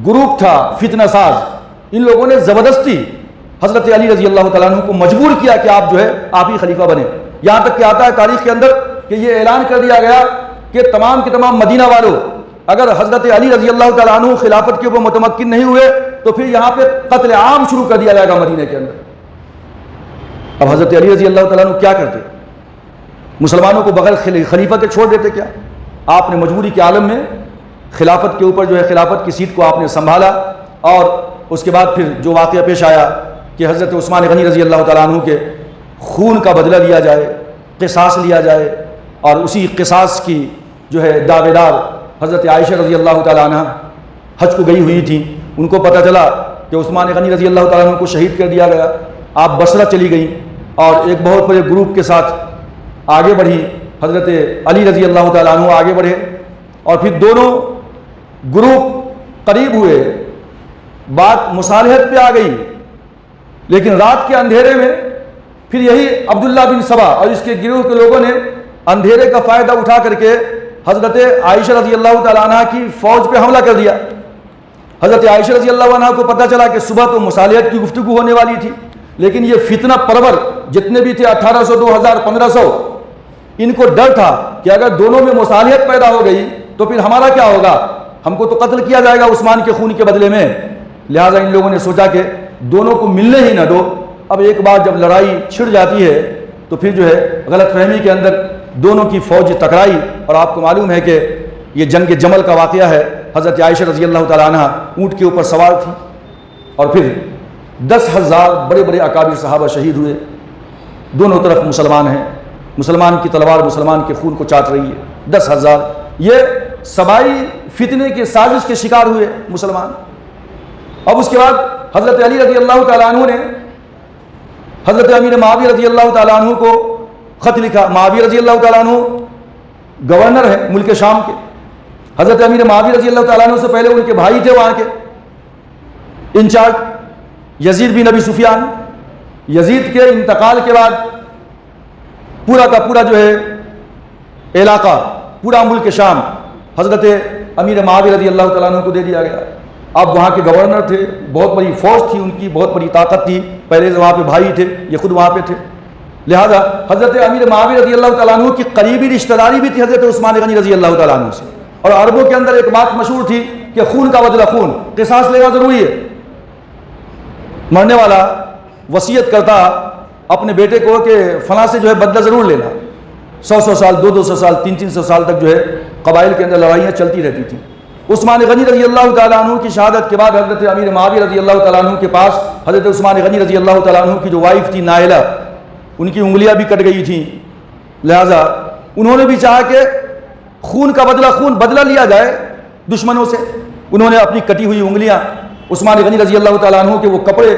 گروپ تھا فتنہ ساز, ان لوگوں نے زبردستی حضرت علی رضی اللہ تعالیٰ عنہ کو مجبور کیا کہ آپ جو ہے آپ ہی خلیفہ بنے. یہاں تک کہ آتا ہے تاریخ کے اندر کہ یہ اعلان کر دیا گیا کہ تمام کے تمام مدینہ والوں, اگر حضرت علی رضی اللہ تعالیٰ عنہ خلافت کے اوپر متمکن نہیں ہوئے تو پھر یہاں پہ قتل عام شروع کر دیا جائے گا مدینہ کے اندر. اب حضرت علی رضی اللہ تعالیٰ عنہ کیا کرتے؟ مسلمانوں کو بغیر خلیفہ کے چھوڑ دیتے کیا؟ آپ نے مجبوری کے عالم میں خلافت کے اوپر جو ہے خلافت کی سیٹ کو آپ نے سنبھالا. اور اس کے بعد پھر جو واقعہ پیش آیا کہ حضرت عثمان غنی رضی اللہ تعالیٰ عنہ کے خون کا بدلہ لیا جائے, قصاص لیا جائے, اور اسی قصاص کی جو ہے دعوے دار حضرت عائشہ رضی اللہ تعالیٰ عنہ حج کو گئی ہوئی تھیں. ان کو پتہ چلا کہ عثمان غنی رضی اللہ تعالیٰ عنہ کو شہید کر دیا گیا. آپ بصرہ چلی گئیں اور ایک بہت بڑے گروپ کے ساتھ آگے بڑھی. حضرت علی رضی اللہ تعالیٰ عنہ آگے بڑھے اور پھر دونوں گروپ قریب ہوئے, بات مصالحت پہ آ گئی. لیکن رات کے اندھیرے میں پھر یہی عبداللہ بن سبا اور اس کے گروہ کے لوگوں نے اندھیرے کا فائدہ اٹھا کر کے حضرت عائشہ رضی اللہ تعالیٰ عنہ کی فوج پہ حملہ کر دیا. حضرت عائشہ رضی اللہ عنہ کو پتہ چلا کہ صبح تو مصالحت کی گفتگو ہونے والی تھی, لیکن یہ فتنہ پرور جتنے بھی تھے 1800 2000 1500, ان کو ڈر تھا کہ اگر دونوں میں مصالحت پیدا ہو گئی تو پھر ہمارا کیا ہوگا, ہم کو تو قتل کیا جائے گا عثمان کے خون کے بدلے میں. لہٰذا ان لوگوں نے سوچا کہ دونوں کو ملنے ہی نہ دو. اب ایک بار جب لڑائی چھڑ جاتی ہے تو پھر جو ہے غلط فہمی کے اندر دونوں کی فوج ٹکرائی. اور آپ کو معلوم ہے کہ یہ جنگ جمل کا واقعہ ہے. حضرت عائشہ رضی اللہ تعالیٰ عنہ اونٹ کے اوپر سوار تھی اور پھر 10,000 بڑے بڑے اکابر صحابہ شہید ہوئے. دونوں طرف مسلمان ہیں، مسلمان کی تلوار مسلمان کے خون کو چاٹ رہی ہے. 10,000 یہ سبائی فتنے کے سازش کے شکار ہوئے مسلمان. اب اس کے بعد حضرت علی رضی اللہ تعالیٰ عنہ نے حضرت امیر معاویہ رضی اللہ تعالیٰ عنہ کو خط لکھا. معاویہ رضی اللہ تعالیٰ عنہ گورنر ہیں ملک شام کے. حضرت امیر معاویہ رضی اللہ تعالیٰ عنہ سے پہلے ان کے بھائی تھے وہاں کے انچارج یزید بن ابی سفیان. یزید کے انتقال کے بعد پورا کا پورا جو ہے علاقہ، پورا ملک شام حضرت امیر معاویہ رضی اللہ تعالیٰ عنہ کو دے دیا گیا. اب وہاں کے گورنر تھے، بہت بڑی فوج تھی ان کی، بہت بڑی طاقت تھی. پہلے سے وہاں پہ بھائی تھے، یہ خود وہاں پہ تھے. لہذا حضرت امیر معاویہ رضی اللہ تعالیٰ عنہ کی قریبی رشتہ داری بھی تھی حضرت عثمان غنی رضی اللہ تعالیٰ عنہ سے. اور عربوں کے اندر ایک بات مشہور تھی کہ خون کا بدلہ خون، قصاص لینا ضروری ہے. مرنے والا وصیت کرتا اپنے بیٹے کو کہ فلاں سے جو ہے بدلہ ضرور لینا. 100 سال، 200 سال، 300 سال تک جو ہے قبائل کے اندر لڑائیاں چلتی رہتی تھیں. عثمان غنی رضی اللہ تعالیٰ عنہ کی شہادت کے بعد حضرت امیر معاویہ رضی اللہ تعالیٰ عنہ کے پاس حضرت عثمان غنی رضی اللہ تعالیٰ عنہ کی جو وائف تھی نائلہ، ان کی انگلیاں بھی کٹ گئی تھیں. لہذا انہوں نے بھی چاہا کہ خون کا بدلہ خون بدلہ لیا جائے دشمنوں سے. انہوں نے اپنی کٹی ہوئی انگلیاں عثمان غنی رضی اللہ تعالیٰ عنہ کے وہ کپڑے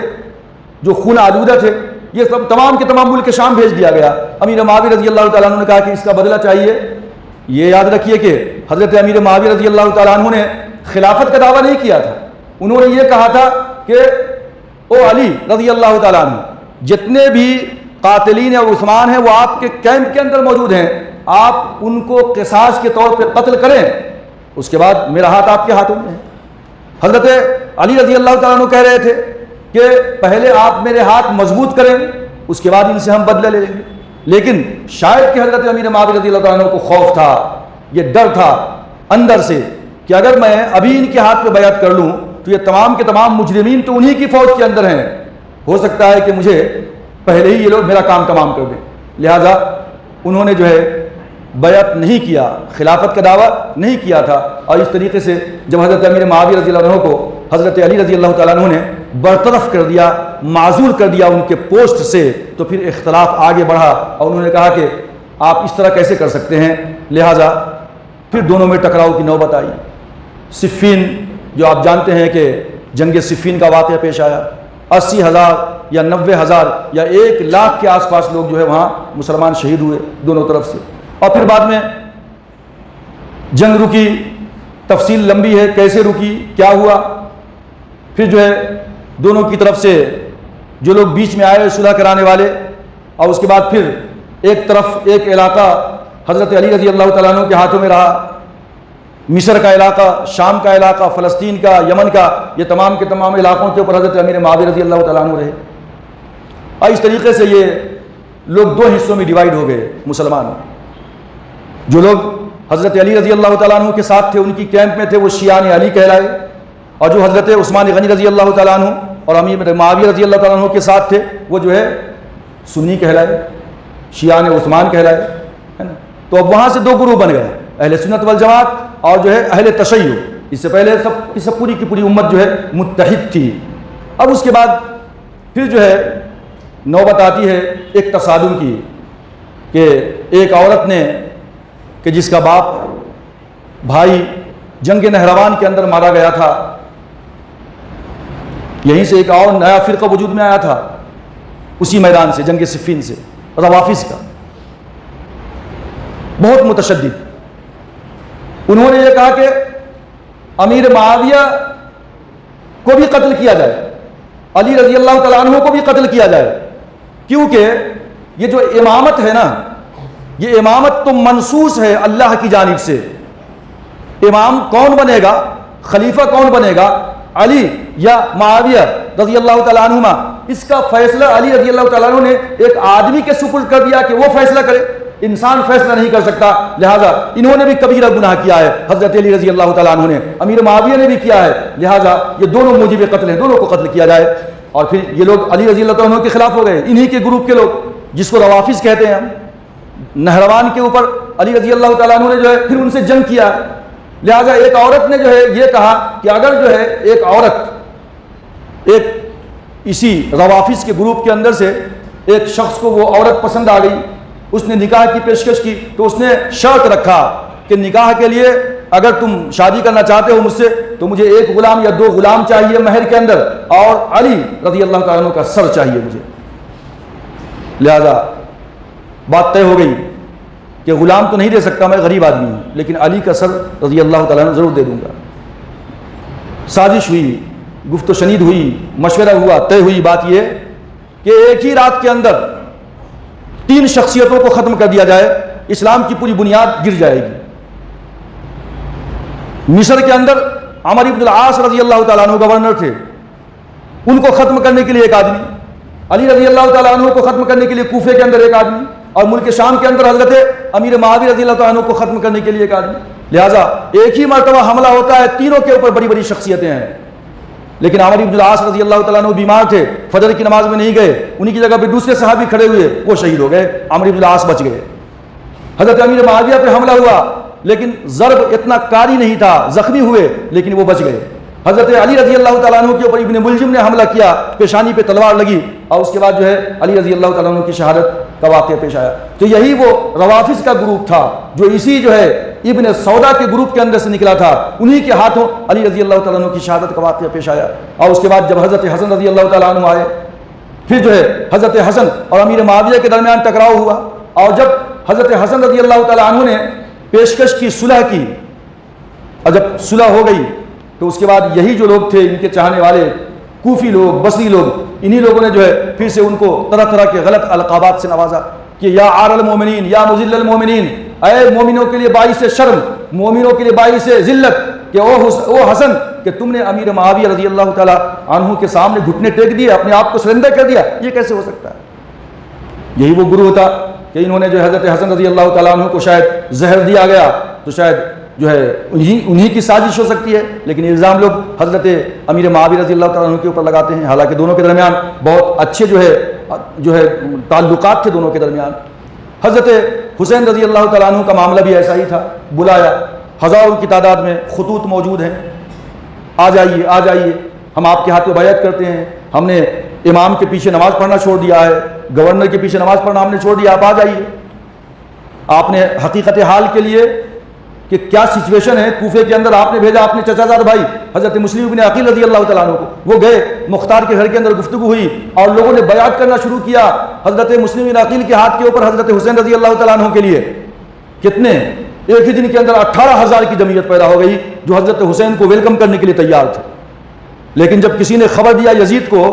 جو خون آلودہ تھے یہ سب تمام کے تمام ملک شام بھیج دیا گیا. امیر معاویہ رضی اللہ تعالیٰ عنہ نے کہا کہ اس کا بدلہ چاہیے. یہ یاد رکھیے کہ حضرت امیر معاویہ رضی اللہ تعالیٰ عنہ نے خلافت کا دعویٰ نہیں کیا تھا. انہوں نے یہ کہا تھا کہ او علی رضی اللہ تعالیٰ عنہ، جتنے بھی قاتلین عثمان ہیں وہ آپ کے کیمپ کے اندر موجود ہیں، آپ ان کو قصاص کے طور پہ قتل کریں، اس کے بعد میرا ہاتھ آپ کے ہاتھوں میں ہے. حضرت علی رضی اللہ تعالیٰ عنہ کہہ رہے تھے کہ پہلے آپ میرے ہاتھ مضبوط کریں، اس کے بعد ان سے ہم بدلہ لے لیں گے. لیکن شاید کہ حضرت امیر معاویہ رضی اللہ تعالیٰ عنہ کو خوف تھا، یہ ڈر تھا اندر سے کہ اگر میں ابھی ان کے ہاتھ پہ بیعت کر لوں تو یہ تمام کے تمام مجرمین تو انہی کی فوج کے اندر ہیں، ہو سکتا ہے کہ مجھے پہلے ہی یہ لوگ میرا کام تمام کر دیں. لہذا انہوں نے جو ہے بیعت نہیں کیا، خلافت کا دعویٰ نہیں کیا تھا. اور اس طریقے سے جب حضرت امیر معاویہ رضی اللہ عنہ کو حضرت علی رضی اللہ تعالیٰ عنہ نے برطرف کر دیا، معزول کر دیا ان کے پوسٹ سے، تو پھر اختلاف آگے بڑھا اور انہوں نے کہا کہ آپ اس طرح کیسے کر سکتے ہیں. لہٰذا پھر دونوں میں ٹکراؤ کی نوبت آئی. صفین جو آپ جانتے ہیں کہ جنگ صفین کا واقعہ پیش آیا. 80,000 یا 90,000 یا 1,00,000 کے آس پاس لوگ جو ہے وہاں مسلمان شہید ہوئے دونوں طرف سے. اور پھر بعد میں جنگ رکی، تفصیل لمبی ہے کیسے رکی، کیا ہوا. پھر جو ہے دونوں کی طرف سے جو لوگ بیچ میں آئے صلح کرانے والے، اور اس کے بعد پھر ایک طرف ایک علاقہ حضرت علی رضی اللہ تعالیٰ عنہ کے ہاتھوں میں رہا. مصر کا علاقہ، شام کا علاقہ، فلسطین کا، یمن کا، یہ تمام کے تمام علاقوں کے اوپر حضرت امیر معاویہ رضی اللہ تعالیٰ عنہ رہے. اور اس طریقے سے یہ لوگ دو حصوں میں ڈیوائیڈ ہو گئے مسلمان. جو لوگ حضرت علی رضی اللہ تعالیٰ عنہ کے ساتھ تھے، ان کی کیمپ میں تھے، وہ شیعان علی کہلائے. اور جو حضرت عثمان غنی رضی اللہ تعالیٰ عنہ اور امیر معاویہ رضی اللہ تعالیٰ عنہ کے ساتھ تھے، وہ جو ہے سنی کہلائے، شیعان عثمان کہلائے، ہے نا. تو اب وہاں سے دو گروہ بن گئے، اہل سنت والجماعت اور جو ہے اہل تشیع. اس سے پہلے سب پوری کی پوری امت جو ہے متحد تھی. اب اس کے بعد پھر جو ہے نوبت آتی ہے ایک تصادم کی کہ ایک عورت نے کہ جس کا باپ بھائی جنگ نہروان کے اندر مارا گیا تھا، یہیں سے ایک اور نیا فرقہ وجود میں آیا تھا اسی میدان سے، جنگ صفین سے، روافض کا، بہت متشدد. انہوں نے یہ کہا کہ امیر معاویہ کو بھی قتل کیا جائے، علی رضی اللہ تعالیٰ عنہ کو بھی قتل کیا جائے، کیونکہ یہ جو امامت ہے نا، یہ امامت تو منصوص ہے اللہ کی جانب سے. امام کون بنے گا، خلیفہ کون بنے گا، علی یا معاویہ رضی اللہ تعالیٰ عنہما، اس کا فیصلہ علی رضی اللہ تعالیٰ عنہ نے ایک آدمی کے سپرد کر دیا کہ وہ فیصلہ کرے. انسان فیصلہ نہیں کر سکتا. لہٰذا انہوں نے بھی کبیرہ گناہ کیا ہے، حضرت علی رضی اللہ تعالیٰ عنہ نے، امیر معاویہ نے بھی کیا ہے. لہٰذا یہ دونوں موجب قتل ہیں، دونوں کو قتل کیا جائے. اور پھر یہ لوگ علی رضی اللہ تعالیٰ عنہ کے خلاف ہو گئے، انہی کے گروپ کے لوگ جس کو روافض کہتے ہیں ہم. نہروان کے اوپر علی رضی اللہ تعالیٰ عنہ نے جو ہے پھر ان سے جنگ کیا. لہٰذا ایک عورت نے جو ہے یہ کہا کہ اگر جو ہے ایک عورت ایک اسی روافظ کے گروپ کے اندر سے ایک شخص کو وہ عورت پسند آ گئی، اس نے نکاح کی پیشکش کی، تو اس نے شرط رکھا کہ نکاح کے لیے اگر تم شادی کرنا چاہتے ہو مجھ سے تو مجھے 1 غلام یا 2 غلام چاہیے مہر کے اندر، اور علی رضی اللہ تعالیٰ عنہ کا سر چاہیے مجھے۔ لہذا بات طے ہو گئی کہ غلام تو نہیں دے سکتا، میں غریب آدمی ہوں، لیکن علی کا سر رضی اللہ تعالیٰ عنہ ضرور دے دوں گا۔ سازش ہوئی، گفت و شنید ہوئی، مشورہ ہوا، طے ہوئی بات یہ کہ ایک ہی رات کے اندر 3 شخصیتوں کو ختم کر دیا جائے، اسلام کی پوری بنیاد گر جائے گی۔ مصر کے اندر عمرو بن العاص رضی اللہ تعالیٰ عنہ گورنر تھے، ان کو ختم کرنے کے لیے ایک آدمی، علی رضی اللہ تعالیٰ عنہ کو ختم کرنے کے لیے کوفے کے اندر ایک آدمی، اور ملک شام کے اندر حضرت امیر معاویہ رضی اللہ تعالیٰ عنہ کو ختم کرنے کے لیے ایک آدمی۔ لہٰذا ایک ہی مرتبہ حملہ ہوتا ہے، تینوں کے اوپر بڑی بڑی شخصیتیں ہیں۔ لیکن عمرو بن العاص رضی اللہ تعالیٰ عنہ بیمار تھے، فجر کی نماز میں نہیں گئے، انہی کی جگہ پہ دوسرے صحابی کھڑے ہوئے، وہ شہید ہو گئے، عمرو بن العاص بچ گئے۔ حضرت امیر معاویہ پہ حملہ ہوا، لیکن ضرب اتنا کاری نہیں تھا، زخمی ہوئے لیکن وہ بچ گئے۔ حضرت علی رضی اللہ تعالیٰ عنہ کے اوپر ابن ملجم نے حملہ کیا، پیشانی پہ تلوار لگی، اور اس کے بعد جو ہے علی رضی اللہ تعالیٰ عنہ کی شہادت کا واقعہ پیش آیا۔ تو یہی وہ روافظ کا گروپ تھا جو اسی جو ہے ابن سودا کے گروپ کے اندر سے نکلا تھا، انہی کے ہاتھوں علی رضی اللہ تعالیٰ عنہ کی شہادت کا واقعہ پیش آیا۔ اور اس کے بعد جب حضرت حسن رضی اللہ تعالیٰ عنہ آئے، پھر جو ہے حضرت حسن اور امیر معاویہ کے درمیان ٹکراؤ ہوا، اور جب حضرت حسن رضی اللہ تعالیٰ عنہ نے پیشکش کی، صلح کی، اور جب صلح ہو گئی تو اس کے بعد یہی جو لوگ تھے ان کے چاہنے والے کوفی لوگ، بصری لوگ، انہی لوگوں نے جو ہے پھر سے ان کو طرح طرح کے غلط القابات سے نوازا کہ یا عار المومنین، یا مذل المومنین، اے مومنوں کے لیے باعث شرم، مومنوں کے لیے باعث ذلت، کہ او حسن کہ تم نے امیر معاویہ رضی اللہ تعالیٰ عنہ کے سامنے گھٹنے ٹیک دیے، اپنے آپ کو سرنڈر کر دیا، یہ کیسے ہو سکتا ہے؟ یہی وہ گروہ تھا کہ انہوں نے جو حضرت حسن رضی اللہ تعالیٰ عنہ کو شاید زہر دیا گیا، تو شاید جو ہے انہی کی سازش ہو سکتی ہے، لیکن الزام لوگ حضرت امیر معاویہ رضی اللہ تعالیٰ عنہ کے اوپر لگاتے ہیں، حالانکہ دونوں کے درمیان بہت اچھے جو ہے تعلقات تھے دونوں کے درمیان۔ حضرت حسین رضی اللہ تعالیٰ عنہ کا معاملہ بھی ایسا ہی تھا، بلایا، ہزاروں کی تعداد میں خطوط موجود ہیں، آ جائیے آ جائیے، ہم آپ کے ہاتھ پہ بیعت کرتے ہیں، ہم نے امام کے پیچھے نماز پڑھنا چھوڑ دیا ہے، گورنر کے پیچھے نماز پڑھنا ہم نے چھوڑ دیا، آپ آ جائیے۔ آپ نے حقیقت حال کے لیے کہ کیا سچویشن ہے کوفے کے اندر آپ نے بھیجا اپنے چچا زاد بھائی حضرت مسلم بن عقیل رضی اللہ تعالیٰ عنہ کو، وہ گئے، مختار کے گھر کے اندر گفتگو ہوئی اور لوگوں نے بیعت کرنا شروع کیا حضرت مسلم بن عقیل کے ہاتھ کے اوپر حضرت حسین رضی اللہ تعالیٰ عنہ کے لیے۔ کتنے؟ ایک ہی دن کے اندر 18,000 کی جمعیت پیدا ہو گئی جو حضرت حسین کو ویلکم کرنے کے لیے تیار تھے۔ لیکن جب کسی نے خبر دیا یزید کو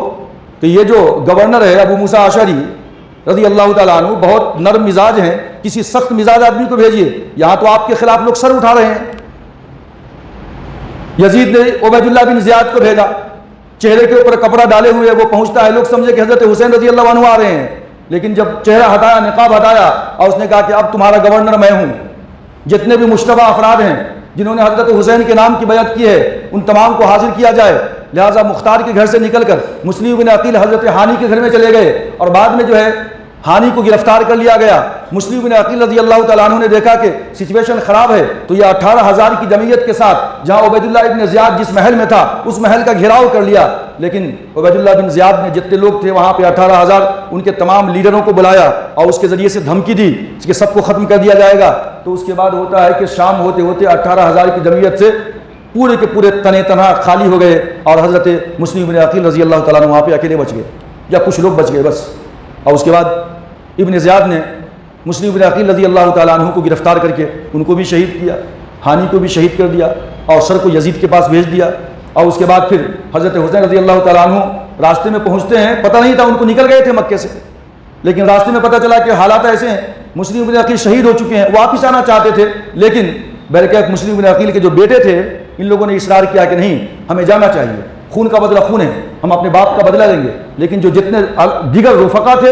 کہ یہ جو گورنر ہے ابو موسیٰ اشعری رضی اللہ تعالیٰ عنہ بہت نرم مزاج ہیں، کسی سخت مزاج آدمی کو بھیجیے، یہاں تو آپ کے خلاف لوگ سر اٹھا رہے ہیں۔ یزید نے عبید اللہ بن زیاد کو بھیجا، چہرے کے اوپر کپڑا ڈالے ہوئے وہ پہنچتا ہے، لوگ سمجھے کہ حضرت حسین رضی اللہ عنہ آ رہے ہیں، لیکن جب چہرہ ہٹایا، نقاب ہٹایا، اور اس نے کہا کہ اب تمہارا گورنر میں ہوں، جتنے بھی مشتبہ افراد ہیں جنہوں نے حضرت حسین کے نام کی بیعت کی ہے ان تمام کو حاضر کیا جائے۔ لہٰذا مختار کے گھر سے نکل کر مسلم بن عقیل حضرت ہانی کے گھر میں چلے گئے، اور بعد میں جو ہے ہانی کو گرفتار کر لیا گیا۔ مسلم بن عقیل رضی اللہ تعالیٰ عنہ نے دیکھا کہ سچویشن خراب ہے، تو یہ 18,000 کی جمعیت کے ساتھ جہاں عبید اللہ ابن زیاد جس محل میں تھا اس محل کا گھیراؤ کر لیا، لیکن عبید اللہ بن زیاد نے جتنے لوگ تھے وہاں پہ 18,000 ان کے تمام لیڈروں کو بلایا اور اس کے ذریعے سے دھمکی دی کہ سب کو ختم کر دیا جائے گا۔ تو اس کے بعد ہوتا ہے کہ شام ہوتے ہوتے 18,000 کی جمعیت سے پورے کے پورے تنے تنہا خالی ہو گئے، اور حضرت مسلم بن عقیل رضی اللہ تعالیٰ عنہ وہاں پہ اکیلے بچ گئے، یا کچھ لوگ بچ گئے بس۔ اور اس کے بعد ابن زیاد نے مسلم بن عقیل رضی اللہ تعالیٰ عنہ کو گرفتار کر کے ان کو بھی شہید کیا، ہانی کو بھی شہید کر دیا، اور سر کو یزید کے پاس بھیج دیا۔ اور اس کے بعد پھر حضرت حسین رضی اللہ تعالیٰ عنہ راستے میں پہنچتے ہیں، پتہ نہیں تھا ان کو، نکل گئے تھے مکے سے، لیکن راستے میں پتہ چلا کہ حالات ایسے ہیں، مسلم بن عقیل شہید ہو چکے ہیں، واپس آنا چاہتے تھے، لیکن بہرکیف مسلم بن عقیل کے جو بیٹے تھے ان لوگوں نے اصرار کیا کہ نہیں، ہمیں جانا چاہیے، خون کا بدلہ خون ہے، ہم اپنے باپ کا بدلہ لیں گے۔ لیکن جو جتنے دیگر رفقا تھے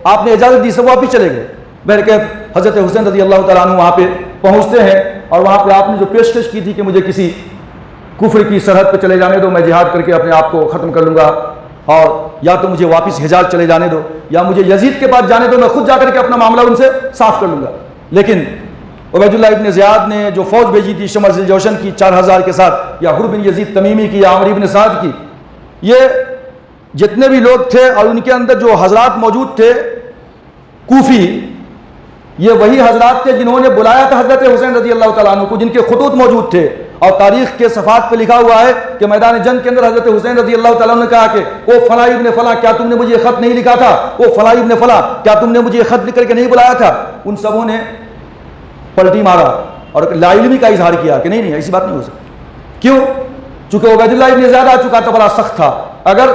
آپ نے اجازت دی، سب واپس چلے گئے۔ بہرکیف حضرت حسین رضی اللہ تعالیٰ عنہ وہاں پہ پہنچتے ہیں، اور وہاں پہ آپ نے جو پیشکش کی تھی کہ مجھے کسی کفر کی سرحد پہ چلے جانے دو، میں جہاد کر کے اپنے آپ کو ختم کر لوں گا، اور یا تو مجھے واپس حجاز چلے جانے دو، یا مجھے یزید کے پاس جانے دو، میں خود جا کر کے اپنا معاملہ ان سے صاف کر لوں گا۔ لیکن عبید اللہ ابن زیاد نے جو فوج بھیجی تھی شمر ذی الجوشن کی 4,000 کے ساتھ، یا حر بن یزید تمیمی کی، یا عمرو بن سعد کی، یہ جتنے بھی لوگ تھے اور ان کے اندر جو حضرات موجود تھے کوفی، یہ وہی حضرات تھے جنہوں نے بلایا تھا حضرت حسین رضی اللہ تعالیٰ عنہ کو، جن کے خطوط موجود تھے، اور تاریخ کے صفحات پہ لکھا ہوا ہے کہ میدان جنگ کے اندر حضرت حسین رضی اللہ تعالیٰ عنہ نے کہا کہ او فلاں ابن فلاں، کیا تم نے مجھے یہ خط نہیں لکھا تھا؟ او فلاں ابن فلاں، کیا تم نے مجھے یہ خط لکھ کر کے نہیں بلایا تھا؟ ان سبوں نے پلٹی مارا اور لا علمی کا اظہار کیا کہ نہیں ایسی بات نہیں ہو سکتی۔ کیوں؟ چونکہ عبید اللہ ابن زیاد آ چکا تھا، بڑا سخت تھا۔ اگر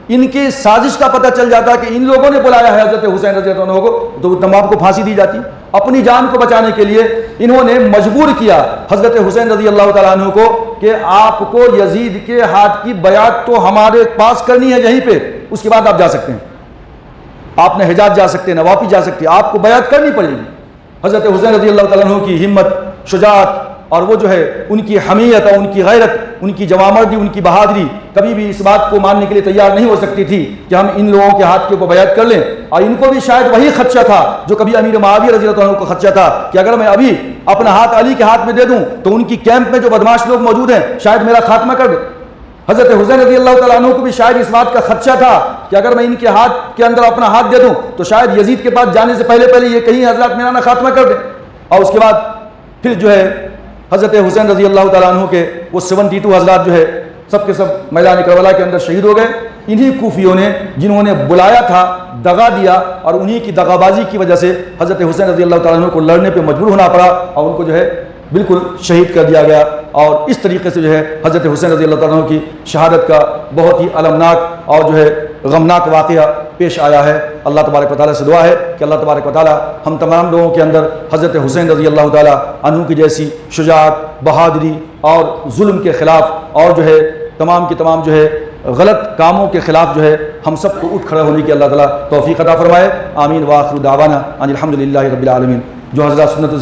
ان کی سازش کا پتہ چل جاتا کہ ان لوگوں نے بلایا ہے حضرت حسین رضی اللہ عنہ کو، تو تمام کو پھانسی دی جاتی۔ اپنی جان کو بچانے کے لیے انہوں نے مجبور کیا حضرت حسین رضی اللہ تعالیٰ عنہ کو کہ آپ کو یزید کے ہاتھ کی بیعت تو ہمارے پاس کرنی ہے یہیں پہ، اس کے بعد آپ جا سکتے ہیں، آپ نے حجاز جا سکتے ہیں، نواپی جا سکتے ہیں، آپ کو بیعت کرنی پڑے گی۔ حضرت حسین رضی اللہ تعالیٰ عنہ کی ہمت، شجاعت اور وہ جو ہے ان کی حمیت اور ان کی غیرت، ان کی جوامردی، ان کی بہادری کبھی بھی اس بات کو ماننے کے لیے تیار نہیں ہو سکتی تھی کہ ہم ان لوگوں کے ہاتھ کے اوپر بیعت کر لیں۔ اور ان کو بھی شاید وہی خدشہ تھا جو کبھی امیر معاویہ رضی اللہ عنہ کو خدشہ تھا کہ اگر میں ابھی اپنا ہاتھ علی کے ہاتھ میں دے دوں تو ان کی کیمپ میں جو بدماش لوگ موجود ہیں شاید میرا خاتمہ کر دیں۔ حضرت حسین رضی اللہ تعالیٰ عنہ کو بھی شاید اس بات کا خدشہ تھا کہ اگر میں ان کے ہاتھ کے اندر اپنا ہاتھ دے دوں تو شاید یزید کے پاس جانے سے پہلے یہ کہیں حضرات میرا نہ خاتمہ کر دیں۔ اور اس کے بعد پھر جو ہے حضرت حسین رضی اللہ تعالیٰ عنہ کے وہ 72 حضرات جو ہے سب کے سب میدان کربلا کے اندر شہید ہو گئے۔ انہی کوفیوں نے جنہوں نے بلایا تھا دغا دیا، اور انہی کی دغا بازی کی وجہ سے حضرت حسین رضی اللہ تعالیٰ عنہ کو لڑنے پہ مجبور ہونا پڑا اور ان کو جو ہے بالکل شہید کر دیا گیا۔ اور اس طریقے سے جو ہے حضرت حسین رضی اللہ تعالیٰ عنہ کی شہادت کا بہت ہی المناک اور جو ہے غمناک واقعہ پیش آیا ہے۔ اللہ تبارک و تعالیٰ سے دعا ہے کہ اللہ تبارک و تعالیٰ ہم تمام لوگوں کے اندر حضرت حسین رضی اللہ تعالیٰ عنہ کی جیسی شجاعت، بہادری اور ظلم کے خلاف اور جو ہے تمام کی تمام جو ہے غلط کاموں کے خلاف جو ہے ہم سب کو اٹھ کھڑے ہونے کی اللہ تعالیٰ توفیق عطا فرمائے۔ آمین وآخر دعوانا ان الحمد للہ رب العالمین۔ جو حضرات سنت